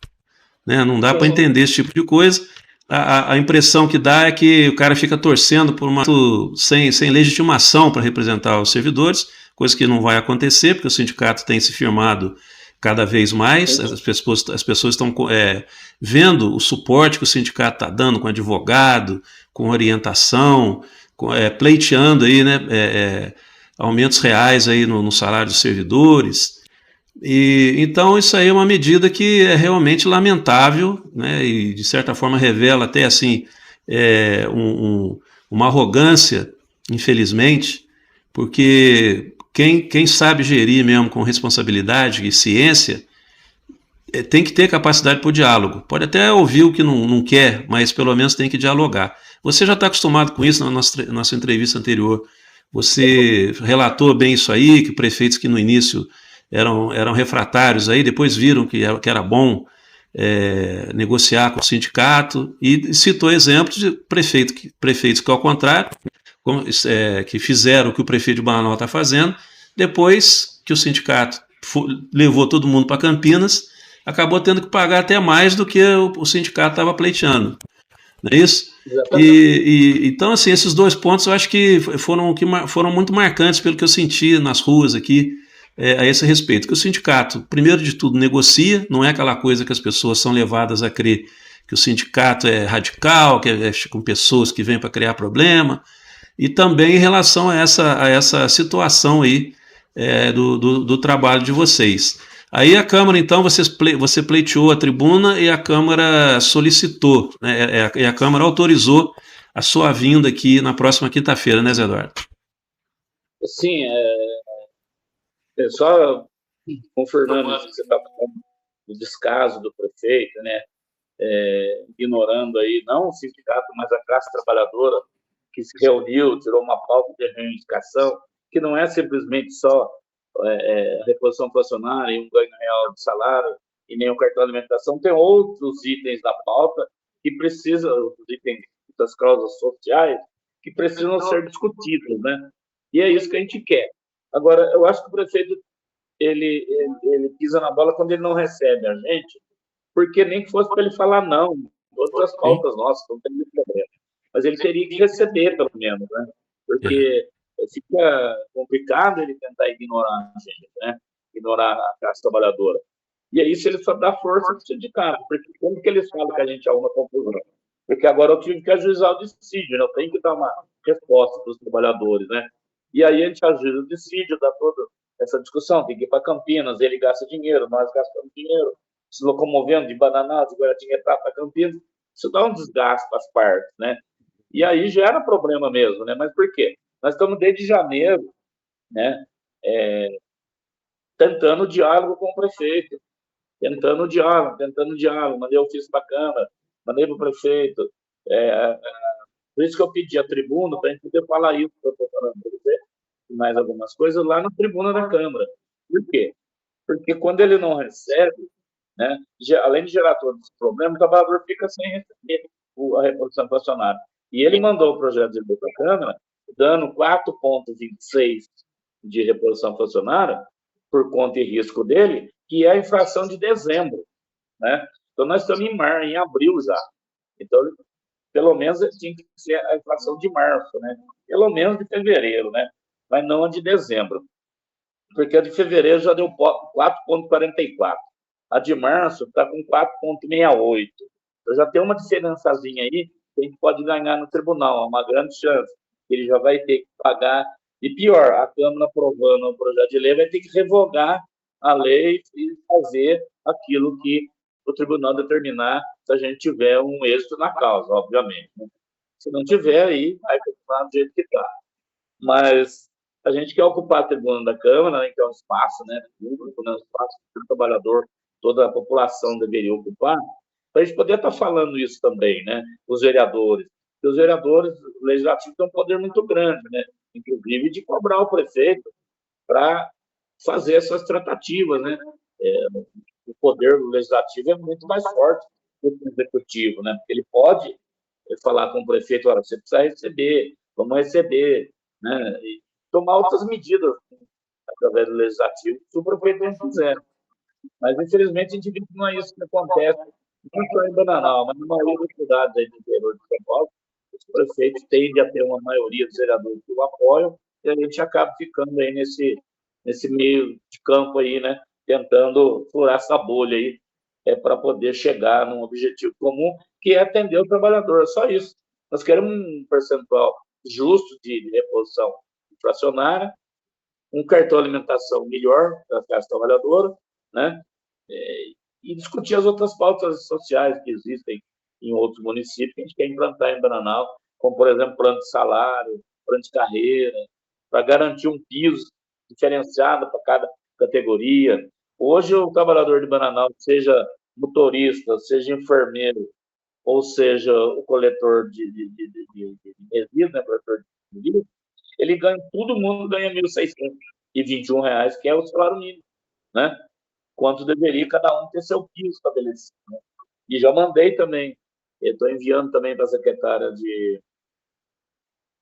né? Não dá para entender esse tipo de coisa. A impressão que dá é que o cara fica torcendo por sem legitimação para representar os servidores, coisa que não vai acontecer, porque o sindicato tem se firmado cada vez mais, as pessoas estão vendo o suporte que o sindicato está dando com advogado, com orientação, pleiteando aí, né, aumentos reais aí no salário dos servidores. E então isso aí é uma medida que é realmente lamentável, né, e de certa forma revela até assim uma arrogância, infelizmente, porque quem sabe gerir mesmo com responsabilidade e ciência tem que ter capacidade para o diálogo. Pode até ouvir o que não quer, mas pelo menos tem que dialogar. Você já está acostumado com isso na nossa entrevista anterior. Você relatou bem isso aí, que prefeitos que no início eram refratários aí, depois viram que era bom negociar com o sindicato, e citou exemplos de prefeitos que, ao contrário, que fizeram o que o prefeito de Bananal está fazendo, depois que o sindicato levou todo mundo para Campinas, acabou tendo que pagar até mais do que o sindicato estava pleiteando. Não é isso? Então, assim, esses dois pontos eu acho que foram muito marcantes pelo que eu senti nas ruas aqui a esse respeito. Que o sindicato, primeiro de tudo, negocia, não é aquela coisa que as pessoas são levadas a crer que o sindicato é radical, que é com pessoas que vêm para criar problema, e também em relação a essa situação aí do trabalho de vocês. Aí a Câmara, então, você pleiteou a tribuna e a Câmara solicitou, né, e a Câmara autorizou a sua vinda aqui na próxima quinta-feira, né, Zé Eduardo? Sim, só confirmando que você está falando do descaso do prefeito, né, ignorando aí, não o sindicato, mas a classe trabalhadora que se reuniu, tirou uma pauta de reivindicação, que não é simplesmente só a reposição inflacionária e um ganho real de salário e nem o cartão de alimentação, tem outros itens da pauta que precisam, outros itens das causas sociais, que precisam ser discutidos, né? E é isso que a gente quer. Agora, eu acho que o prefeito ele pisa na bola quando ele não recebe a gente, porque nem que fosse para ele falar não, outras pautas nossas, não tem nenhum problema. Mas ele teria que receber, pelo menos, né? Porque fica complicado ele tentar ignorar a gente, né? Ignorar a classe trabalhadora. E é isso, ele só dá força para o sindicato, porque como que eles falam que a gente arruma confusão? Porque agora eu tive que ajuizar o dissídio, né? Eu tenho que dar uma resposta para os trabalhadores, né? E aí a gente ajuiza o dissídio, dá toda essa discussão, tem que ir para Campinas, ele gasta dinheiro, nós gastamos dinheiro, se locomovendo de Bananal, de Guaratinguetá para Campinas, isso dá um desgaste para as partes, né? E aí gera problema mesmo, né? Mas por quê? Nós estamos desde janeiro, né? Tentando diálogo com o prefeito, tentando diálogo, mandei ofício para a Câmara, mandei para o prefeito. Por isso que eu pedi a tribuna, para a gente poder falar isso, que eu estou falando para você, e mais algumas coisas, lá na tribuna da Câmara. Por quê? Porque quando ele não recebe, né, além de gerar todo esse problema, o trabalhador fica sem receber a reposição inflacionária. E ele mandou o projeto de lei para a Câmara, dando 4,26 de reposição inflacionária, por conta e risco dele, que é a inflação de dezembro, né? Então, nós estamos em abril já. Então, pelo menos tinha que ser a inflação de março, né? Pelo menos de fevereiro, né? Mas não a de dezembro. Porque a de fevereiro já deu 4,44. A de março está com 4,68. Então, já tem uma diferençazinha aí que a gente pode ganhar no tribunal, uma grande chance. Ele já vai ter que pagar. E pior, a Câmara aprovando o projeto de lei vai ter que revogar a lei e fazer aquilo que o tribunal determinar se a gente tiver um êxito na causa, obviamente. Né? Se não tiver, aí vai continuar do jeito que está. Mas a gente quer ocupar a tribuna da Câmara, né, que é um espaço, né, público, né, um espaço que o trabalhador, toda a população deveria ocupar, para a gente poder estar falando isso também, né, os vereadores. Porque os vereadores legislativos têm um poder muito grande, né, inclusive de cobrar o prefeito para fazer essas tratativas, né. O poder legislativo é muito mais forte do que o executivo, né, porque ele pode falar com o prefeito, olha, você precisa receber, vamos receber, né, e tomar outras medidas através do legislativo, se o prefeito não fizer. Mas, infelizmente, a gente vê que não é isso que acontece, não só em Bananal, mas na maioria das cidades aí do interior de São Paulo, os prefeitos tendem a ter uma maioria dos vereadores que o apoiam, e a gente acaba ficando aí nesse meio de campo aí, né, tentando furar essa bolha aí, para poder chegar num objetivo comum, que é atender o trabalhador, é só isso. Nós queremos um percentual justo de reposição inflacionária, um cartão de alimentação melhor para a classe trabalhadora, né? E discutir as outras pautas sociais que existem em outros municípios que a gente quer implantar em Bananal, como, por exemplo, plano de salário, plano de carreira, para garantir um piso diferenciado para cada categoria. Hoje, o trabalhador de Bananal, seja motorista, seja enfermeiro, ou seja, o coletor de resíduos, né, coletor de resíduos, ele ganha, todo mundo ganha R$ 1.621, que é o salário mínimo, né? Quanto deveria cada um ter seu piso estabelecido. Né? E já mandei também, estou enviando também para a secretária de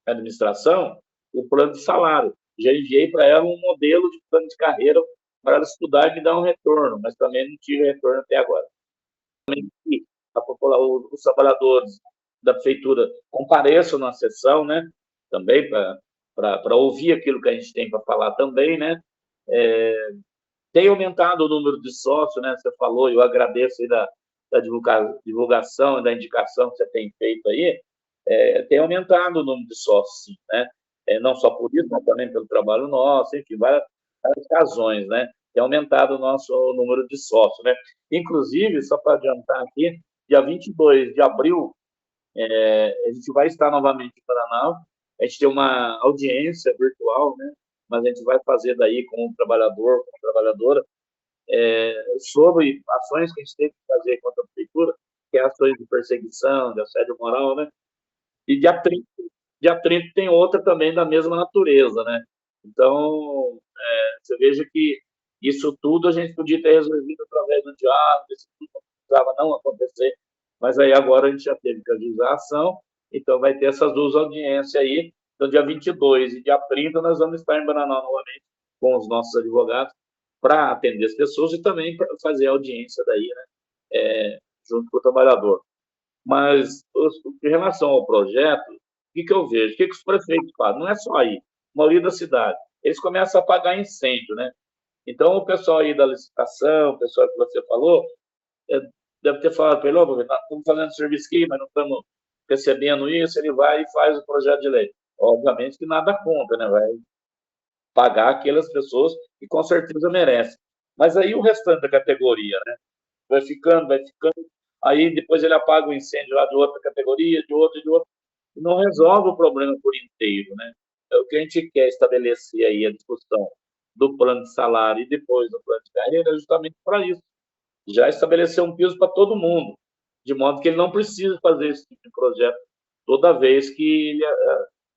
administração o plano de salário. Já enviei para ela um modelo de plano de carreira para ela estudar e me dar um retorno, mas também não tive retorno até agora. Os trabalhadores da prefeitura compareçam na sessão, né? Também para ouvir aquilo que a gente tem para falar também, né? Tem aumentado o número de sócios, né? Você falou, eu agradeço aí da divulgação e da indicação que você tem feito aí. Tem aumentado o número de sócios, sim, né? Não só por isso, mas também pelo trabalho nosso, enfim, várias razões, né? Tem aumentado o nosso número de sócios, né? Inclusive, só para adiantar aqui, dia 22 de abril, a gente vai estar novamente em Paraná, a gente tem uma audiência virtual, né? Mas a gente vai fazer daí com o trabalhador, com a trabalhadora, sobre ações que a gente tem que fazer contra a prefeitura, que é ações de perseguição, de assédio moral, né? E dia 30 tem outra também da mesma natureza, né? Então, você veja que isso tudo a gente podia ter resolvido através do diálogo, isso tudo não precisava não acontecer, mas aí agora a gente já teve que agilizar a ação, então vai ter essas duas audiências aí, então dia 22 e dia 30 nós vamos estar em Bananal novamente com os nossos advogados para atender as pessoas e também para fazer a audiência daí, né, junto com o trabalhador. Mas, em relação ao projeto, o que eu vejo? O que os prefeitos fazem? Não é só aí, a maioria da cidade. Eles começam a apagar incêndio, né? Então, o pessoal aí da licitação, o pessoal que você falou, deve ter falado para ele, nós estamos fazendo serviço aqui, mas não estamos recebendo isso, ele vai e faz o projeto de lei. Obviamente que nada contra, né? Vai pagar aquelas pessoas que com certeza merecem. Mas aí o restante da categoria, né? Vai ficando, aí depois ele apaga o incêndio lá de outra categoria, de outra, e não resolve o problema por inteiro, né? Então, o que a gente quer estabelecer aí a discussão do plano de salário e depois do plano de carreira é justamente para isso. Já estabelecer um piso para todo mundo, de modo que ele não precisa fazer esse tipo de projeto toda vez que ele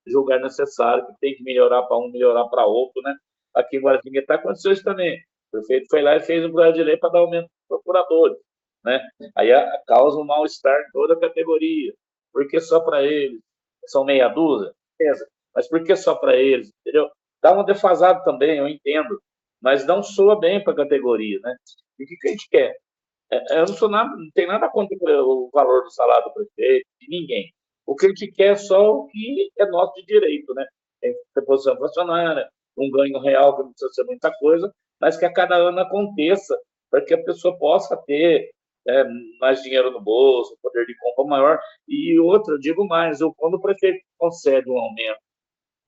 julgar necessário, que tem que melhorar para um, melhorar para outro, né? Aqui em Guaratinguetá aconteceu isso também. O prefeito foi lá e fez um projeto de lei para dar aumento para procuradores, né? Aí causa um mal-estar em toda a categoria. Por que só para eles? São meia dúzia? Beleza. Mas por que só para eles? Entendeu? Dá uma defasada também, eu entendo, mas não soa bem para a categoria, né? E o que a gente quer? Eu não sou nada, não tem nada contra o valor do salário do prefeito, de ninguém. O que a gente quer é só o que é nosso de direito, né? Tem reposição funcionária, um ganho real que não precisa ser muita coisa, mas que a cada ano aconteça, para que a pessoa possa ter mais dinheiro no bolso, poder de compra maior. E outra, digo mais, quando o prefeito concede um aumento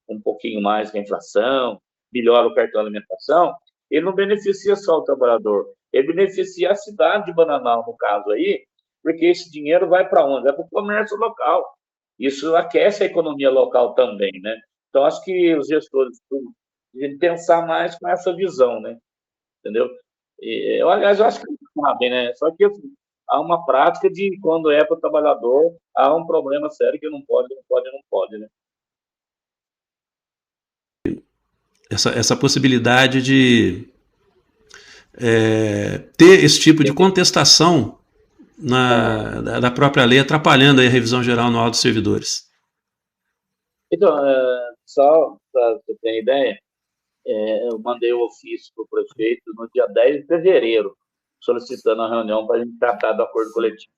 um pouquinho mais que a inflação, melhora o cartão de alimentação, ele não beneficia só o trabalhador, ele beneficia a cidade de Bananal, no caso aí, porque esse dinheiro vai para onde? Vai para o comércio local. Isso aquece a economia local também, né? Então, acho que os gestores devem pensar mais com essa visão, né? Entendeu? Aliás, eu acho que eles sabem, né? Só que assim, há uma prática de quando é para o trabalhador, há um problema sério que não pode, né? Essa possibilidade de ter esse tipo de contestação da própria lei, atrapalhando a revisão geral anual dos servidores. Então, só para você ter ideia, eu mandei o ofício para o prefeito no dia 10 de fevereiro, solicitando a reunião para a gente tratar do acordo coletivo.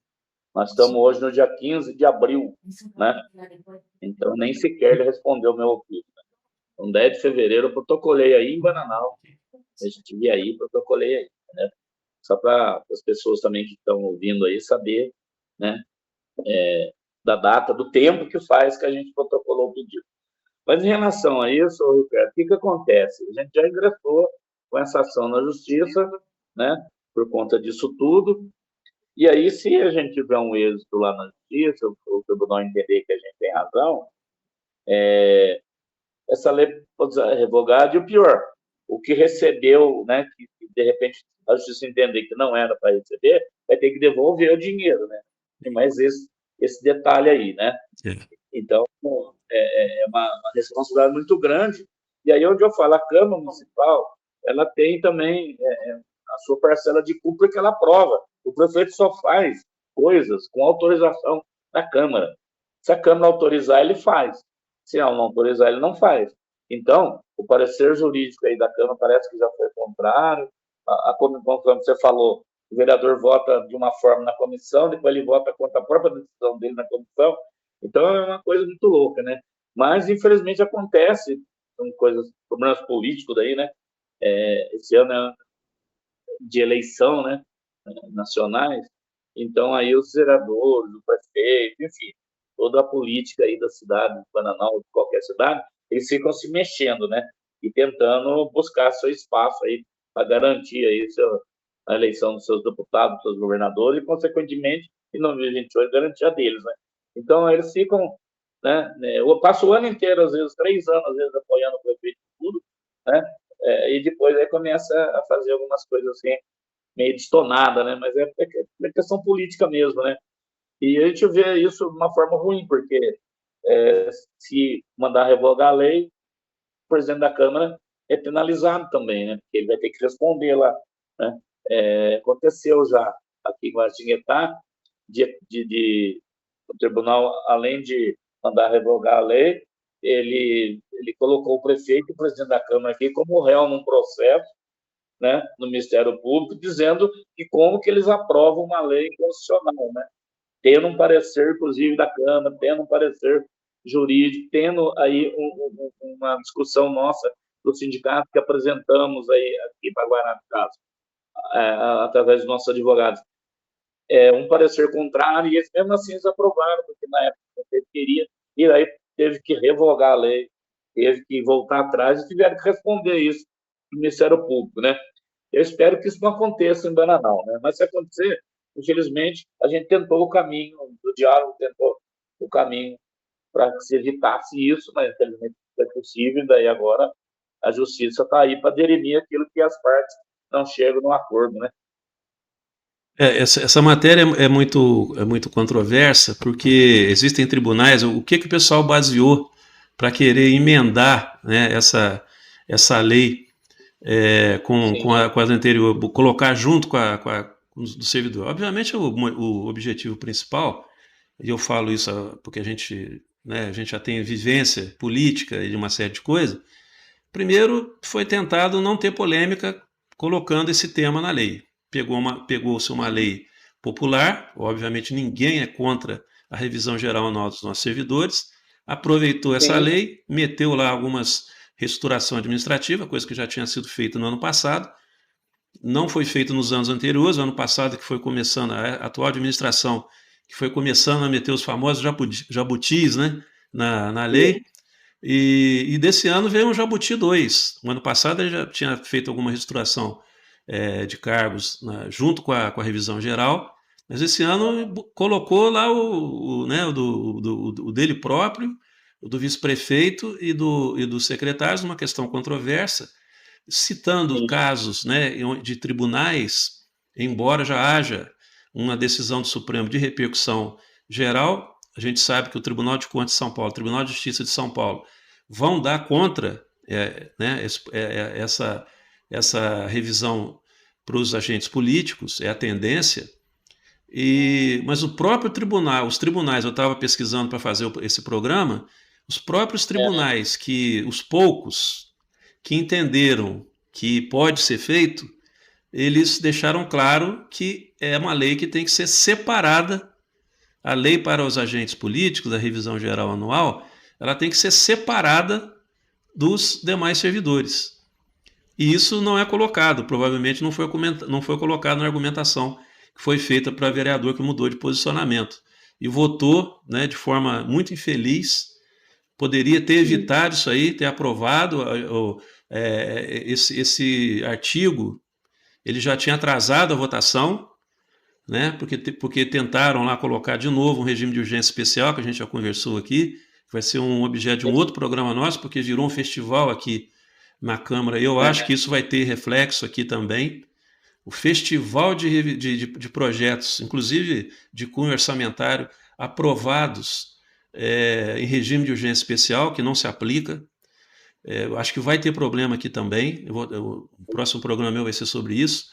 Nós estamos hoje no dia 15 de abril, né? Então, nem sequer ele respondeu o meu ofício. Então, 10 de fevereiro, eu protocolei aí em Bananal. Eu estive aí, protocolei aí, né? Só para as pessoas também que estão ouvindo aí saber, né? Da data, do tempo que faz que a gente protocolou o pedido. Mas em relação a isso, Ricardo, o que acontece? A gente já ingressou com essa ação na justiça, né? Por conta disso tudo. E aí, se a gente tiver um êxito lá na justiça, o tribunal entender que a gente tem razão, essa lei pode ser revogada. E o pior, o que recebeu, né, que de repente a justiça entender que não era para receber, vai ter que devolver o dinheiro, né? Tem mais esse detalhe aí, né? É. Então, é uma responsabilidade muito grande. E aí, onde eu falo, a Câmara Municipal, ela tem também a sua parcela de culpa que ela aprova. O prefeito só faz coisas com autorização da Câmara. Se a Câmara autorizar, ele faz. Se ela não autorizar, ele não faz. Então, o parecer jurídico aí da Câmara parece que já foi contrário. Como você falou, o vereador vota de uma forma na comissão, depois ele vota contra a própria decisão dele na comissão. Então, é uma coisa muito louca, né? Mas, infelizmente, acontece, são coisas, problemas políticos daí, né? Esse ano é de eleição, né? Nacionais. Então, aí os vereadores, o prefeito, enfim, toda a política aí da cidade, de Bananal, de qualquer cidade, eles ficam se mexendo, né? E tentando buscar seu espaço aí para garantir aí a eleição dos seus deputados, dos seus governadores e, consequentemente, em 2028, garantir a deles, né? Então, eles ficam, né? Eu passo o ano inteiro, às vezes, 3 anos, às vezes, apoiando o prefeito e tudo, né? E depois aí começa a fazer algumas coisas assim, meio destonada, né? Mas é questão política mesmo, né? E a gente vê isso de uma forma ruim, porque se mandar revogar a lei, o presidente da Câmara é penalizado também, né? Porque ele vai ter que responder lá, né? Aconteceu já aqui em Guaratinguetá, o tribunal, além de mandar revogar a lei, ele colocou o prefeito e o presidente da Câmara aqui como réu num processo, né, no Ministério Público, dizendo que como que eles aprovam uma lei constitucional, né? Tendo um parecer, inclusive, da Câmara, tendo um parecer jurídico, tendo aí uma discussão nossa do sindicato que apresentamos aí aqui para Guaraná, no caso, através dos nossos advogados, um parecer contrário, e eles mesmo assim eles aprovaram, porque na época ele queria, e aí teve que revogar a lei, teve que voltar atrás e tiveram que responder isso no Ministério Público, né? Eu espero que isso não aconteça em Bananal, né? Mas se acontecer, infelizmente, a gente tentou o caminho do diálogo, tentou o caminho para que se evitasse isso, mas infelizmente não é possível, e daí agora a justiça está aí para dirimir aquilo que as partes não chegam no acordo, né? Essa matéria é muito controversa, porque existem tribunais. O que o pessoal baseou para querer emendar, né, essa lei com as anteriores, colocar junto com os do servidor? Obviamente, o objetivo principal, e eu falo isso porque a gente já tem vivência política e de uma série de coisas. Primeiro, foi tentado não ter polêmica colocando esse tema na lei. Pegou-se uma lei popular, obviamente ninguém é contra a revisão geral anual dos nossos servidores, aproveitou essa Sim. lei, meteu lá algumas reestruturação administrativa, coisa que já tinha sido feita no ano passado, não foi feito nos anos anteriores, o ano passado que foi começando, a atual administração que foi começando a meter os famosos jabutis, né, na lei, e desse ano veio um Jabuti 2. O ano passado ele já tinha feito alguma reestruturação de cargos junto com a revisão geral, mas esse ano colocou lá né, o dele próprio, o do vice-prefeito e dos secretários, uma questão controversa, citando casos, né, de tribunais, embora já haja uma decisão do Supremo de repercussão geral. A gente sabe que o Tribunal de Contas de São Paulo, o Tribunal de Justiça de São Paulo, vão dar contra né, essa revisão para os agentes políticos, é a tendência. Mas o próprio tribunal, os tribunais, eu estava pesquisando para fazer esse programa, os próprios tribunais, os poucos que entenderam que pode ser feito, eles deixaram claro que é uma lei que tem que ser separada. A lei para os agentes políticos, a revisão geral anual, ela tem que ser separada dos demais servidores. E isso não é colocado, provavelmente não foi colocado na argumentação que foi feita para o vereador que mudou de posicionamento. E votou, né, de forma muito infeliz, poderia ter evitado isso aí, ter aprovado esse artigo. Ele já tinha atrasado a votação, né, porque tentaram lá colocar de novo um regime de urgência especial, que a gente já conversou aqui, que vai ser um objeto de um outro programa nosso, porque virou um festival aqui na Câmara. Eu acho que isso vai ter reflexo aqui também. o festival de projetos, inclusive de cunho orçamentário, aprovados em regime de urgência especial, que não se aplica. Eu acho que vai ter problema aqui também. O próximo programa meu vai ser sobre isso.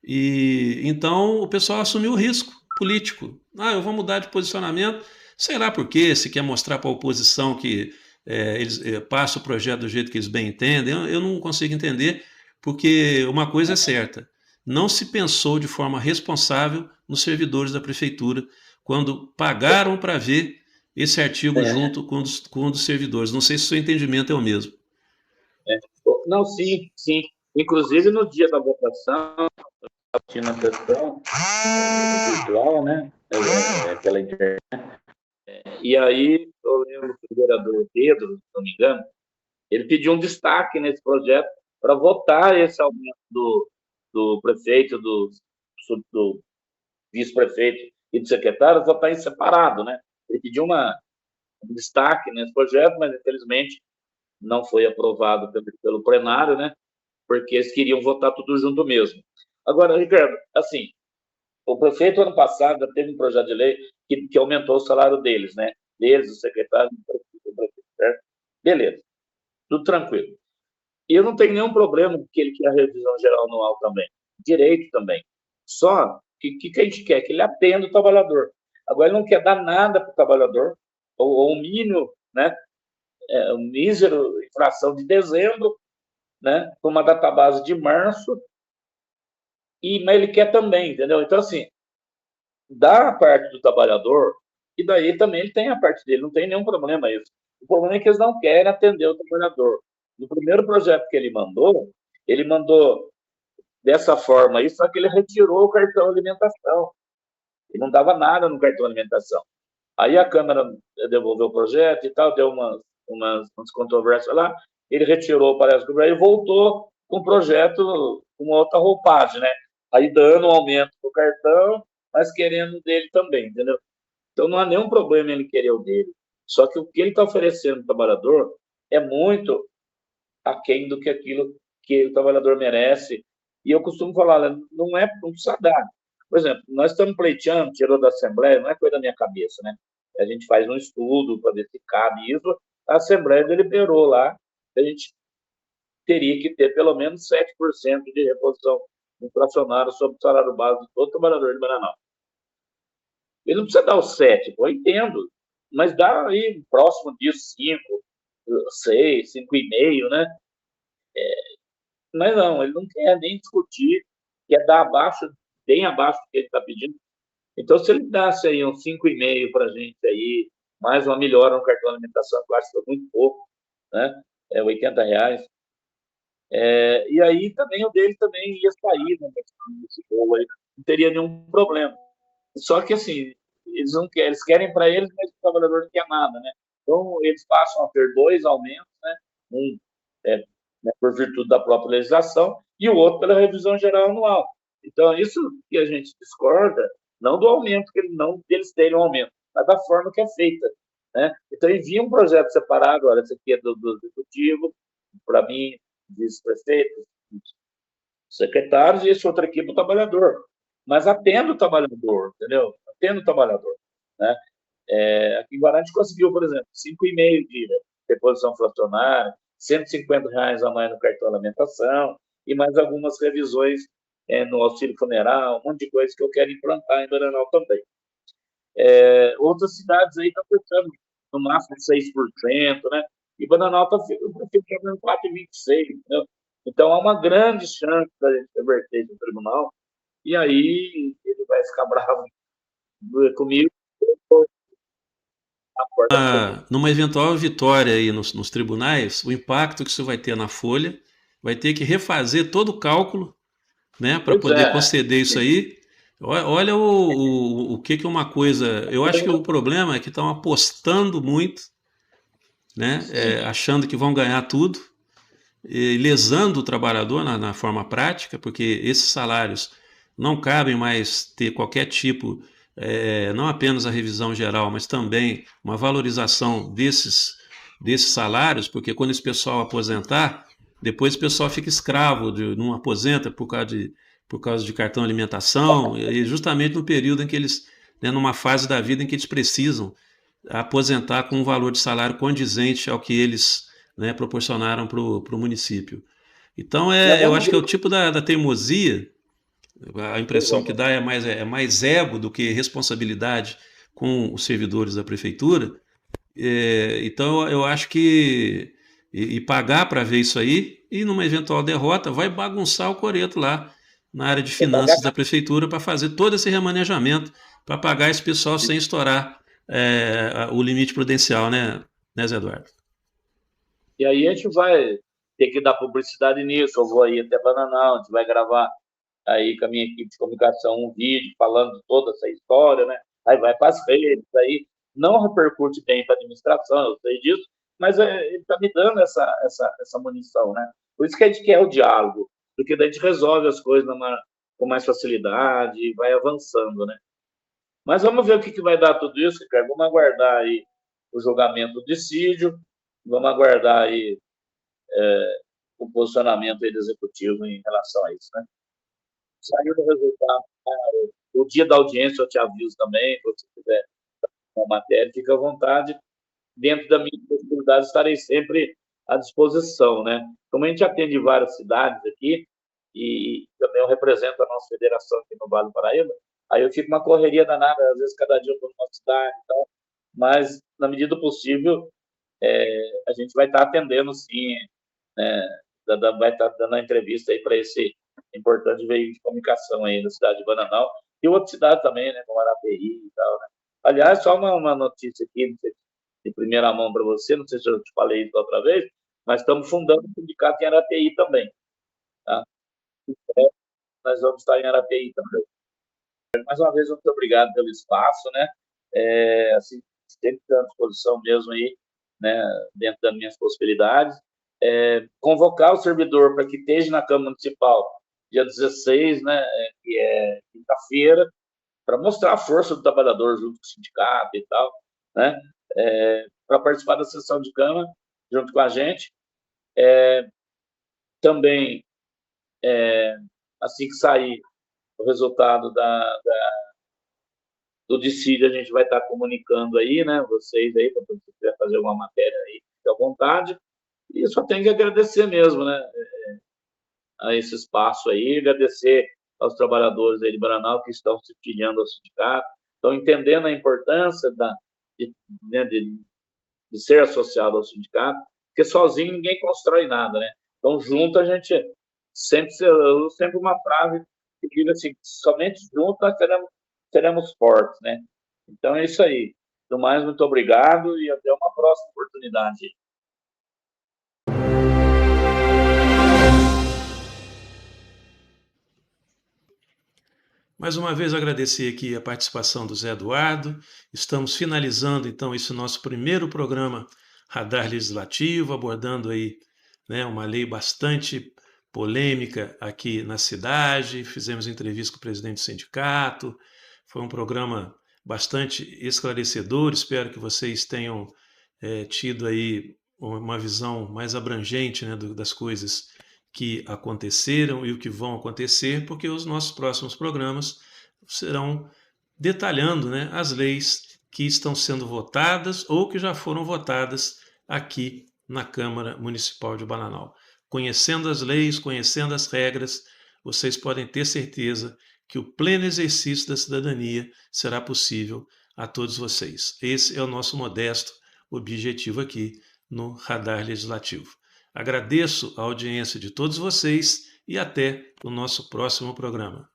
E então o pessoal assumiu o risco político. Eu vou mudar de posicionamento. Sei lá por quê, se quer mostrar para a oposição que eles passam o projeto do jeito que eles bem entendem. Eu não consigo entender, porque uma coisa é certa: não se pensou de forma responsável nos servidores da prefeitura quando pagaram para ver esse artigo junto com um dos servidores. Não sei se o seu entendimento é o mesmo. Não, sim, sim. Inclusive, no dia da votação, tinha na sessão virtual, né? Pela internet. E aí, eu lembro que o vereador Pedro, se não me engano, ele pediu um destaque nesse projeto para votar esse aumento do prefeito, do vice-prefeito e do secretário, votar em separado, né? Ele pediu um destaque nesse projeto, mas infelizmente não foi aprovado pelo plenário, né? Porque eles queriam votar tudo junto mesmo. Agora, Ricardo, assim, o prefeito, ano passado, já teve um projeto de lei que aumentou o salário deles, né? Deles, o secretário, o prefeito, certo? Beleza, tudo tranquilo. E eu não tenho nenhum problema que ele quer a revisão geral anual também. Direito também. Só que o que a gente quer? Que ele atenda o trabalhador. Agora, ele não quer dar nada para o trabalhador, ou um mínimo, né? Um mísero inflação de dezembro, né? Com uma database de março, mas ele quer também, entendeu? Então, assim, dá a parte do trabalhador, e daí também ele tem a parte dele, não tem nenhum problema isso. O problema é que eles não querem atender o trabalhador. No primeiro projeto que ele mandou dessa forma aí, só que ele retirou o cartão alimentação. Ele não dava nada no cartão alimentação. Aí a Câmara devolveu o projeto e tal, deu umas controvérsias lá, ele retirou, parece que e voltou com o projeto com uma outra roupagem, né? Aí dando um aumento do cartão, mas querendo dele também, entendeu? Então não há nenhum problema ele querer o dele. Só que o que ele está oferecendo ao trabalhador é muito aquém do que aquilo que o trabalhador merece. E eu costumo falar, não precisa dar. Por exemplo, nós estamos pleiteando, tirou da Assembleia, não é coisa da minha cabeça, né? A gente faz um estudo para ver se cabe isso. A Assembleia deliberou lá que a gente teria que ter pelo menos 7% de reposição inflacionária sobre o salário base de todo trabalhador de Bananal. Ele não precisa dar os 7, eu entendo, mas dá aí próximo disso 5, 6, 5,5, né? Mas não, ele não quer nem discutir, quer dar abaixo, bem abaixo do que ele está pedindo. Então, se ele desse aí uns 5,5 para a gente aí, mais uma melhora no cartão de alimentação, que eu acho que foi muito pouco, né? R$80. E aí também o dele também ia sair, né? Nesse bolo aí, não teria nenhum problema. Só que assim, eles não querem, eles querem para eles, mas o trabalhador não quer nada, né? Então, eles passam a ter 2 aumentos, né? Um né, por virtude da própria legislação, e o outro pela revisão geral anual. Então, isso que a gente discorda, não do aumento, deles terem um aumento, mas da forma que é feita. Né? Então, envia um projeto separado, olha, esse aqui é do executivo, para mim, vice-prefeito, secretários, e esse outro aqui para o trabalhador. Mas atenda o trabalhador, entendeu? Atenda o trabalhador. Né? Aqui em Guarani a gente conseguiu, por exemplo, 5,5 de reposição fracionária, R$150 a mais no cartão alimentação e mais algumas revisões no auxílio funeral, um monte de coisa que eu quero implantar em Bananal também. Outras cidades aí estão fechando no máximo 6%, né? E Bananal está fechando 4,26%, entendeu? Então, há uma grande chance da gente reverter no tribunal, e aí ele vai ficar bravo comigo. Numa eventual vitória aí nos tribunais, o impacto que isso vai ter na folha, vai ter que refazer todo o cálculo, né, para poder conceder isso aí. Olha o que é uma coisa. Eu acho que o problema é que estão apostando muito, né, achando que vão ganhar tudo, lesando o trabalhador na forma prática, porque esses salários não cabem mais ter qualquer tipo, não apenas a revisão geral, mas também uma valorização desses salários, porque quando esse pessoal aposentar, depois o pessoal fica escravo, não aposenta por causa por causa de cartão alimentação, e justamente no período em que eles, né, numa fase da vida em que eles precisam aposentar com um valor de salário condizente ao que eles, né, proporcionaram para o município. Então, eu acho que é o tipo da teimosia, a impressão que dá é mais ego do que responsabilidade com os servidores da prefeitura. Então, eu acho que e pagar para ver isso aí, e numa eventual derrota, vai bagunçar o coreto lá na área de finanças da prefeitura para fazer todo esse remanejamento para pagar esse pessoal sem estourar o limite prudencial, né, Zé Eduardo? E aí a gente vai ter que dar publicidade nisso. Eu vou aí até Bananal, a gente vai gravar aí com a minha equipe de comunicação um vídeo falando toda essa história, né? Aí vai para as redes, aí não repercute bem para a administração, eu sei disso, mas ele está me dando essa munição, né? Por isso que a gente quer o diálogo, porque daí a gente resolve as coisas com mais facilidade e vai avançando, né? Mas vamos ver o que vai dar tudo isso, Ricardo. Vamos aguardar aí o julgamento do dissídio, vamos aguardar aí o posicionamento aí do executivo em relação a isso, né? Saiu o resultado, o dia da audiência eu te aviso também, se você tiver uma matéria, fica à vontade. Dentro da minha possibilidade, estarei sempre à disposição, né? Como a gente atende várias cidades aqui, e também eu represento a nossa federação aqui no Vale do Paraíba, aí eu fico uma correria danada, às vezes cada dia eu estou numa cidade e tal, mas na medida do possível, a gente vai estar atendendo sim, né? Vai estar dando a entrevista aí para esse importante veículo de comunicação aí na cidade de Bananal, e outra cidade também, né, como Arapeí e tal, né? Aliás, só uma notícia aqui, de primeira mão para você, não sei se eu te falei isso outra vez, mas estamos fundando um sindicato em Arapeí também, tá? Nós vamos estar em Arapeí também. Mais uma vez, muito obrigado pelo espaço, né? Assim, sempre à disposição mesmo aí, né, dentro das minhas possibilidades. Convocar o servidor para que esteja na Câmara Municipal dia 16, né, que é quinta-feira, para mostrar a força do trabalhador junto com o sindicato e tal, né, para participar da sessão de Câmara junto com a gente. Também, assim que sair o resultado do dissídio, a gente vai estar comunicando aí, né, vocês aí, para quem quiser fazer uma matéria aí, fique à vontade. E só tenho que agradecer mesmo, né, a esse espaço aí, agradecer aos trabalhadores aí de Bananal que estão se filiando ao sindicato, estão entendendo a importância de ser associado ao sindicato, porque sozinho ninguém constrói nada, né? Então, junto a gente sempre uma frase que diz assim, somente junto nós seremos fortes, né? Então é isso aí. Do mais, muito obrigado e até uma próxima oportunidade. Mais uma vez agradecer aqui a participação do Zé Eduardo. Estamos finalizando então esse nosso primeiro programa Radar Legislativo, abordando aí, né, uma lei bastante polêmica aqui na cidade. Fizemos entrevista com o presidente do sindicato. Foi um programa bastante esclarecedor. Espero que vocês tenham tido aí uma visão mais abrangente, né, das coisas que aconteceram e o que vão acontecer, porque os nossos próximos programas serão detalhando, né, as leis que estão sendo votadas ou que já foram votadas aqui na Câmara Municipal de Bananal. Conhecendo as leis, conhecendo as regras, vocês podem ter certeza que o pleno exercício da cidadania será possível a todos vocês. Esse é o nosso modesto objetivo aqui no Radar Legislativo. Agradeço a audiência de todos vocês e até o nosso próximo programa.